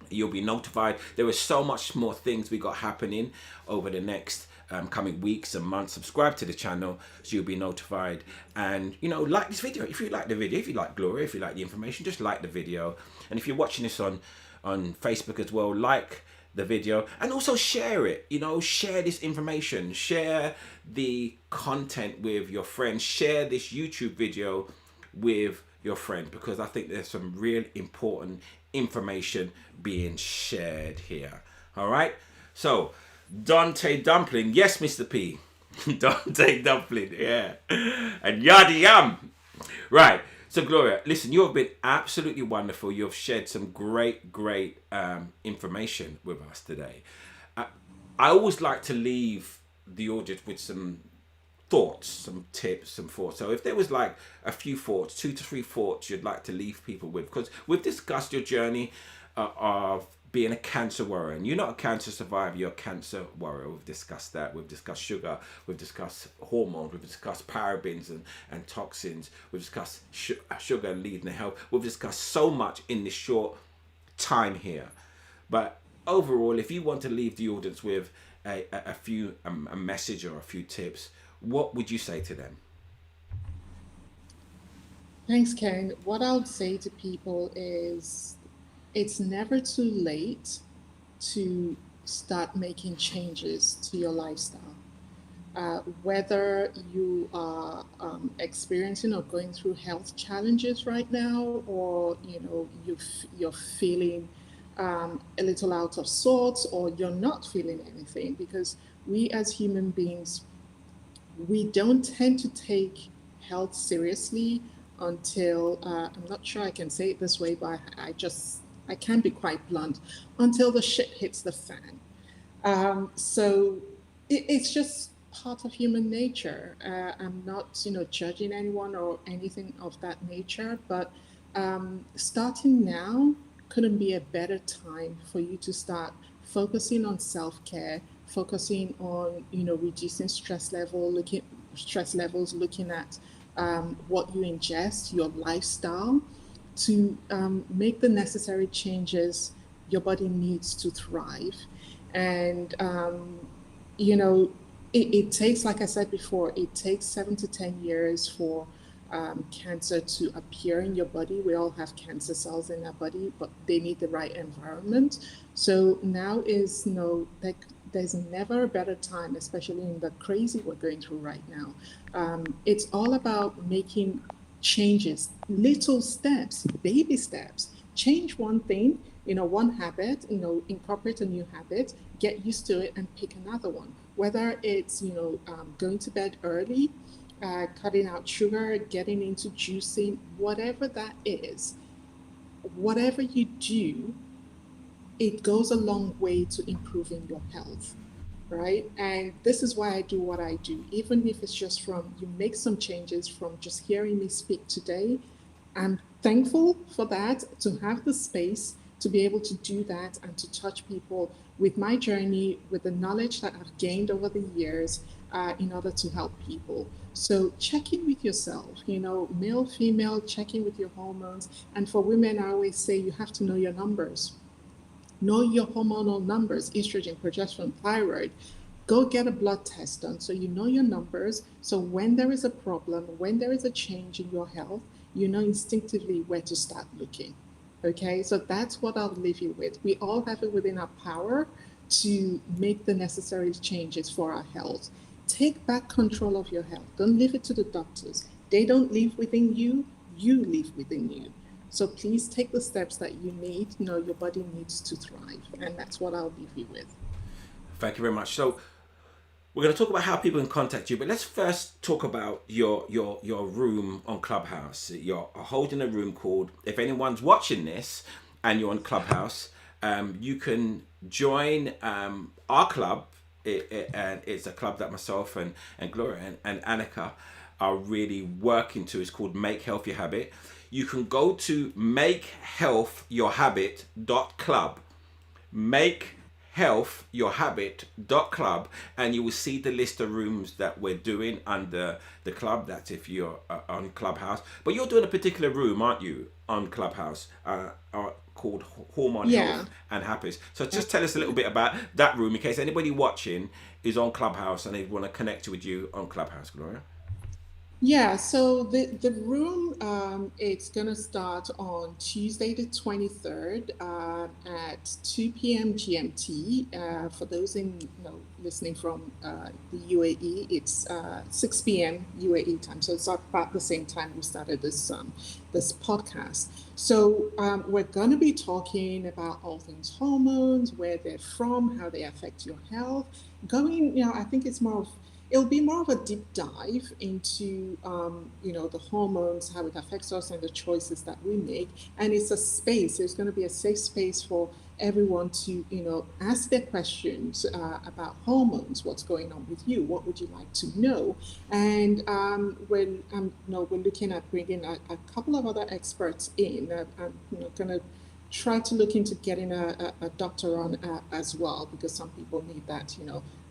You'll be notified. There is so much more things we got happening over the next coming weeks and months. Subscribe to the channel so you'll be notified, and like this video if you like the video, if you like Gloria, if you like the information, just like the video. And if you're watching this on Facebook as well, like the video, and also share it. Share this information, share the content with your friends, share this YouTube video with your friend, because I think there's some real important information being shared here. All right, so Dante Dumpling, yes, Mr. P. Dante Dumpling, yeah. And Yadi Yum. Right, so Gloria, listen, you have been absolutely wonderful. You have shared some great information with us today. I always like to leave the audience with some thoughts, some tips, some thoughts. So if there was like a few thoughts, 2 to 3 thoughts you'd like to leave people with, because we've discussed your journey of being a cancer warrior, and you're not a cancer survivor, you're a cancer warrior. We've discussed that. We've discussed sugar, we've discussed hormones, we've discussed parabens and toxins, we've discussed sugar and leading to health. We've discussed so much in this short time here. But overall, if you want to leave the audience with a message or a few tips, what would you say to them? Thanks, Ken. What I would say to people is, it's never too late to start making changes to your lifestyle. Whether you are experiencing or going through health challenges right now, or you're feeling a little out of sorts, or you're not feeling anything, because we as human beings, we don't tend to take health seriously until I'm not sure I can say it this way, but I can be quite blunt, until the shit hits the fan. So it's just part of human nature. I'm not, judging anyone or anything of that nature, but starting now couldn't be a better time for you to start focusing on self-care, focusing on, reducing stress levels, looking at what you ingest, your lifestyle, to make the necessary changes your body needs to thrive. And, you know, it takes, like I said before, it takes 7 to 10 years for cancer to appear in your body. We all have cancer cells in our body, but they need the right environment. So now is like there's never a better time, especially in the crazy we're going through right now. It's all about making changes, little steps, baby steps. Change one thing, one habit, incorporate a new habit, get used to it, and pick another one. Whether it's, going to bed early, cutting out sugar, getting into juicing, whatever that is, whatever you do, it goes a long way to improving your health, right? And this is why I do what I do. Even if it's just from you make some changes from just hearing me speak today, I'm thankful for that, to have the space to be able to do that and to touch people with my journey, with the knowledge that I've gained over the years, in order to help people. So check in with yourself, male, female, check in with your hormones. And for women, I always say you have to know your numbers. Know your hormonal numbers, estrogen, progesterone, thyroid. Go get a blood test done so you know your numbers. So when there is a problem, when there is a change in your health, you know instinctively where to start looking. Okay, so that's what I'll leave you with. We all have it within our power to make the necessary changes for our health. Take back control of your health. Don't leave it to the doctors. They don't live within you, you live within you. So please take the steps that you need. Your body needs to thrive. And that's what I'll leave you with. Thank you very much. So we're going to talk about how people can contact you, but let's first talk about your room on Clubhouse. You're holding a room called, if anyone's watching this and you're on Clubhouse, you can join our club. And it's a club that myself and Gloria and Annika are really working to. It's called Make Health Your Habit. You can go to makehealthyourhabit.club. Makehealthyourhabit.club, and you will see the list of rooms that we're doing under the club. That's if you're on Clubhouse. But you're doing a particular room, aren't you, on Clubhouse, called Hormone Yeah. Health and Happiness. So just tell us a little bit about that room in case anybody watching is on Clubhouse and they want to connect with you on Clubhouse, Gloria. Yeah, so the room, it's going to start on Tuesday the 23rd, at 2 p.m. GMT. For those listening from the UAE, it's 6 p.m. UAE time. So it's about the same time we started this podcast. So we're going to be talking about all things hormones, where they're from, how they affect your health. I think it'll be more of a deep dive into, the hormones, how it affects us, and the choices that we make. And it's a space. There's going to be a safe space for everyone to, ask their questions about hormones. What's going on with you? What would you like to know? And we're looking at bringing a couple of other experts in. I'm going to try to look into getting a doctor on as well, because some people need that,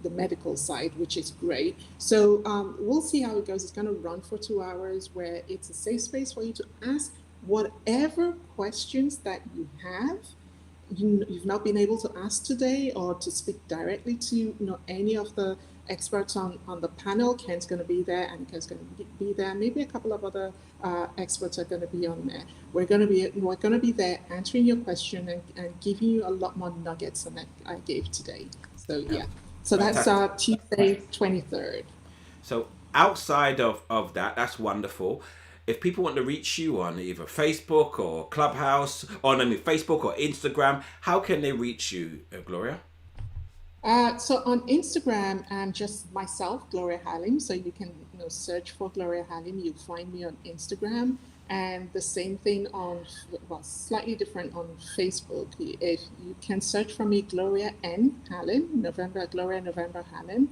the medical side, which is great. So we'll see how it goes. It's going to run for 2 hours, where it's a safe space for you to ask whatever questions that you have, you've not been able to ask today, or to speak directly to any of the experts on the panel. Ken's going to be there, Annika's going to be there, maybe a couple of other experts are going to be on there. We're going to be there answering your question and giving you a lot more nuggets than I gave today. So yeah, so that's Tuesday 23rd. So outside of that, that's wonderful. If people want to reach you on either Facebook or Clubhouse, Facebook or Instagram, how can they reach you, Gloria? So on Instagram, I'm just myself, Gloria Halim. So you can search for Gloria Halim. You'll find me on Instagram. And the same thing slightly different on Facebook. If you can search for me, Gloria N Halim, Gloria November Halim.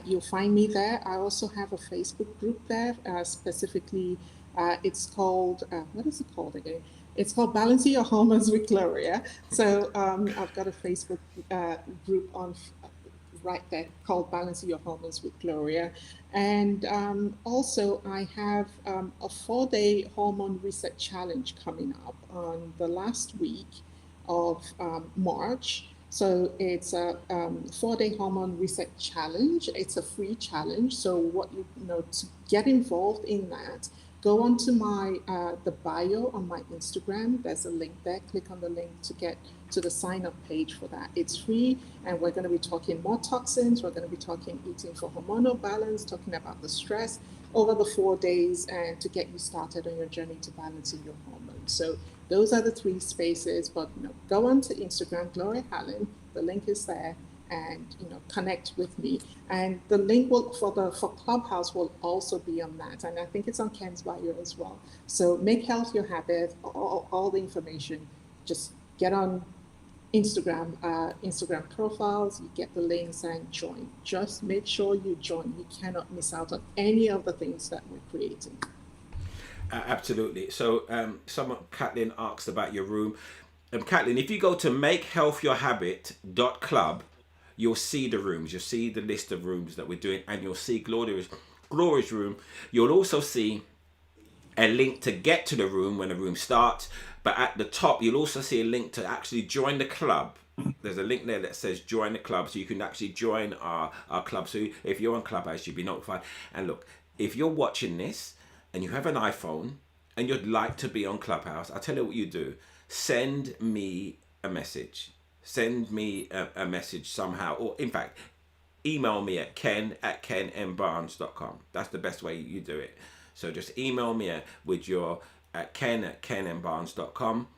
You'll find me there. I also have a Facebook group there, specifically. It's called, what is it called again? It's called Balancing Your Hormones with Gloria. So I've got a Facebook group right there called Balancing Your Hormones with Gloria. And also, I have a 4-day hormone reset challenge coming up on the last week of March. So it's a 4-day hormone reset challenge. It's a free challenge. So what you know to get involved in that, go onto my the bio on my Instagram. There's a link there. Click on the link to get to the sign up page for that. It's free, and we're going to be talking more toxins. We're going to be talking eating for hormonal balance, talking about the stress over the 4 days, and to get you started on your journey to balancing your hormones. So those are the 3 spaces. But go on to Instagram, Gloria Halim. The link is there, and connect with me. And the link will for Clubhouse will also be on that, and I think it's on Ken's bio as well. So make health your habit. All the information, just get on Instagram profiles. You get the links and join. Just make sure you join. You cannot miss out on any of the things that we're creating. Absolutely. So, someone, Kathleen, asked about your room. Kathleen, if you go to makehealthyourhabit.club, you'll see the rooms. You'll see the list of rooms that we're doing, and you'll see Gloria's room. You'll also see a link to get to the room when the room starts. But at the top, you'll also see a link to actually join the club. There's a link there that says join the club, so you can actually join our club. So if you're on Clubhouse, you'll be notified. And look, if you're watching this and you have an iPhone and you'd like to be on Clubhouse, I'll tell you what you do. Send me a message. Send me a message somehow. Or in fact, email me at ken@kenmbarnes.com. That's the best way you do it. So just email me with your ken@kenmbarnes.com,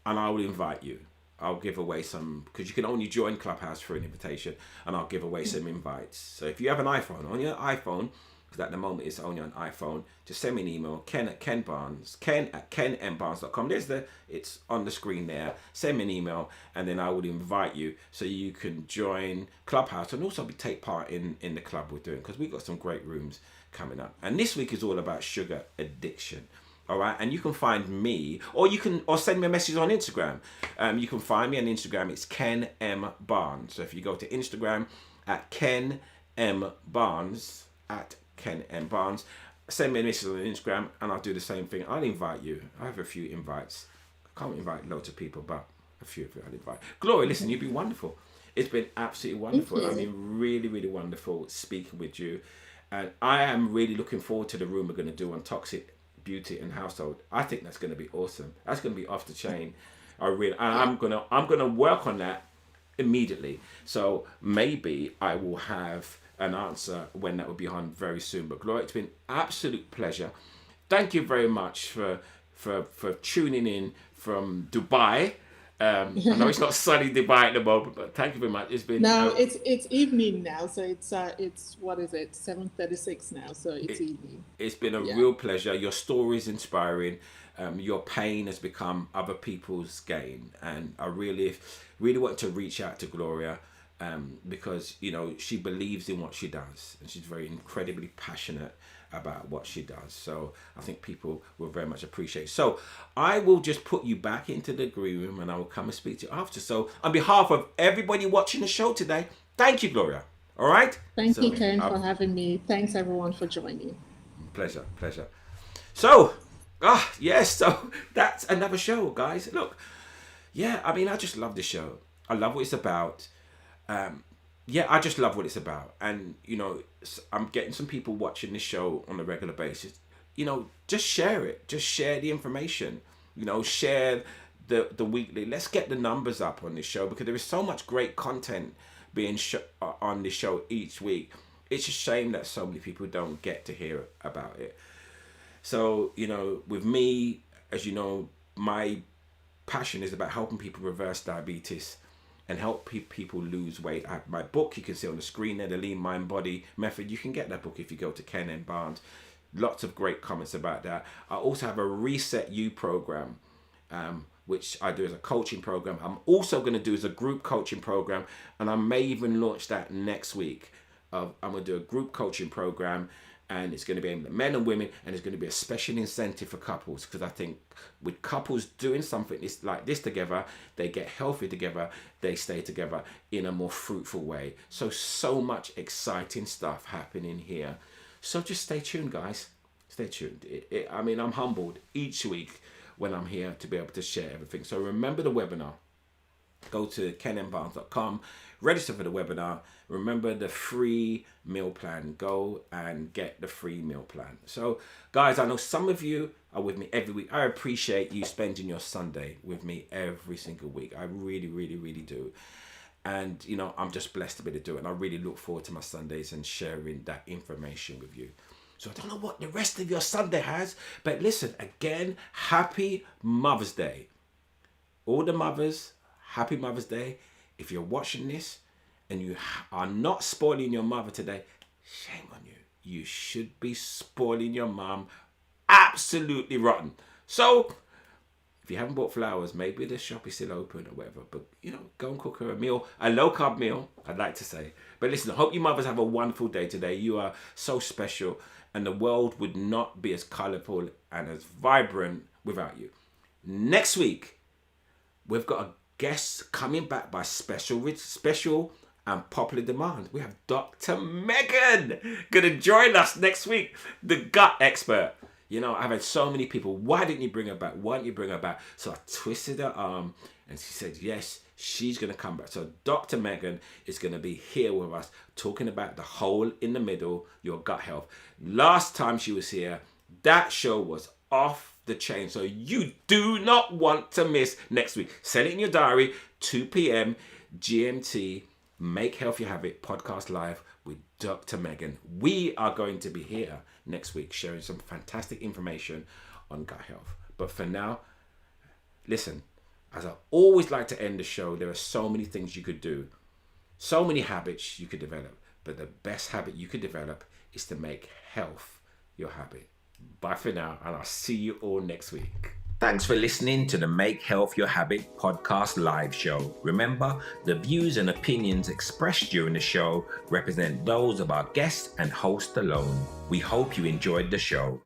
and I will invite you. I'll give away some, because you can only join Clubhouse for an invitation, and I'll give away some invites. So if you have an iPhone, on your iPhone, because at the moment it's only on iPhone, just send me an email, ken@kenmbarnes.com. It's on the screen there. Send me an email, and then I will invite you so you can join Clubhouse and also take part in the club we're doing, because we've got some great rooms coming up. And this week is all about sugar addiction. All right, and you can find me, or send me a message on Instagram. You can find me on Instagram. It's Ken M Barnes. So if you go to Instagram at Ken M Barnes, send me a message on Instagram, and I'll do the same thing. I'll invite you. I have a few invites. I can't invite loads of people, but a few of you I'll invite. Gloria, listen, you've been wonderful. It's been absolutely wonderful. I mean, really, really wonderful speaking with you. And I am really looking forward to the room we're going to do on toxic beauty and household. I think that's going to be awesome. That's going to be off the chain. I'm gonna work on that immediately. So maybe I will have an answer when that will be on very soon. But Gloria, it's been absolute pleasure. Thank you very much for tuning in from Dubai. I know it's not sunny Dubai at the moment, but thank you very much. It's been it's evening now, so it's what is it, 7:36 now, so it's evening. It's been a real pleasure. Your story is inspiring. Your pain has become other people's gain, and I really want to reach out to Gloria because she believes in what she does, and she's very incredibly passionate about what she does. So I think people will very much appreciate. So I will just put you back into the green room, and I will come and speak to you after. So on behalf of everybody watching the show today, thank you, Gloria. All right. Thank you, Ken, for having me. Thanks everyone for joining. Pleasure. So yes, so that's another show, guys. Look, I mean, I just love this show. I love what it's about. I just love what it's about. And, I'm getting some people watching this show on a regular basis. Just share it. Just share the information. Share the weekly. Let's get the numbers up on this show, because there is so much great content being on this show each week. It's a shame that so many people don't get to hear about it. So, with me, as you know, my passion is about helping people reverse diabetes and help people lose weight. I have my book, you can see on the screen there, the L.E.A.N MindBody Method. You can get that book if you go to Ken M Barnes. Lots of great comments about that. I also have a Reset You program, which I do as a coaching program. I'm also going to do as a group coaching program, and I may even launch that next week. I'm going to do a group coaching program, and it's going to be aimed at men and women, and it's going to be a special incentive for couples, because I think with couples doing something like this together, they get healthy together, they stay together in a more fruitful way. So much exciting stuff happening here. So just stay tuned, guys. Stay tuned. I mean, I'm humbled each week when I'm here to be able to share everything. So remember the webinar. Go to kenmbarnes.com, register for the webinar. Remember the free meal plan. Go and get the free meal plan. So guys, I know some of you are with me every week. I appreciate you spending your Sunday with me every single week. I really, really, really do. And, you know, I'm just blessed to be able to do it. And I really look forward to my Sundays and sharing that information with you. So I don't know what the rest of your Sunday has, but listen, again, happy Mother's Day. All the mothers, happy Mother's Day. If you're watching this and you are not spoiling your mother today, shame on you. You should be spoiling your mom absolutely rotten. So if you haven't bought flowers, maybe the shop is still open or whatever, but you know, go and cook her a meal, a low carb meal, I'd like to say. But listen, I hope you mothers have a wonderful day today. You are so special, and the world would not be as colorful and as vibrant without you. Next week, we've got a guest coming back by special and popular demand. We have Dr. Megan gonna join us next week, the gut expert. You know, I've had so many people, why didn't you bring her back? Why didn't you bring her back? So I twisted her arm and she said, yes, she's going to come back. So Dr. Megan is going to be here with us talking about the hole in the middle, your gut health. Last time she was here, that show was off the chain. So you do not want to miss next week. Set it in your diary, 2 p.m. GMT, Make Health Your Habit podcast live with Dr. Megan. We are going to be here next week sharing some fantastic information on gut health. But for now, listen, as I always like to end the show, there are so many things you could do, so many habits you could develop, but the best habit you could develop is to make health your habit. Bye for now, and I'll see you all next week. Thanks for listening to the Make Health Your Habit podcast live show. Remember, the views and opinions expressed during the show represent those of our guest and host alone. We hope you enjoyed the show.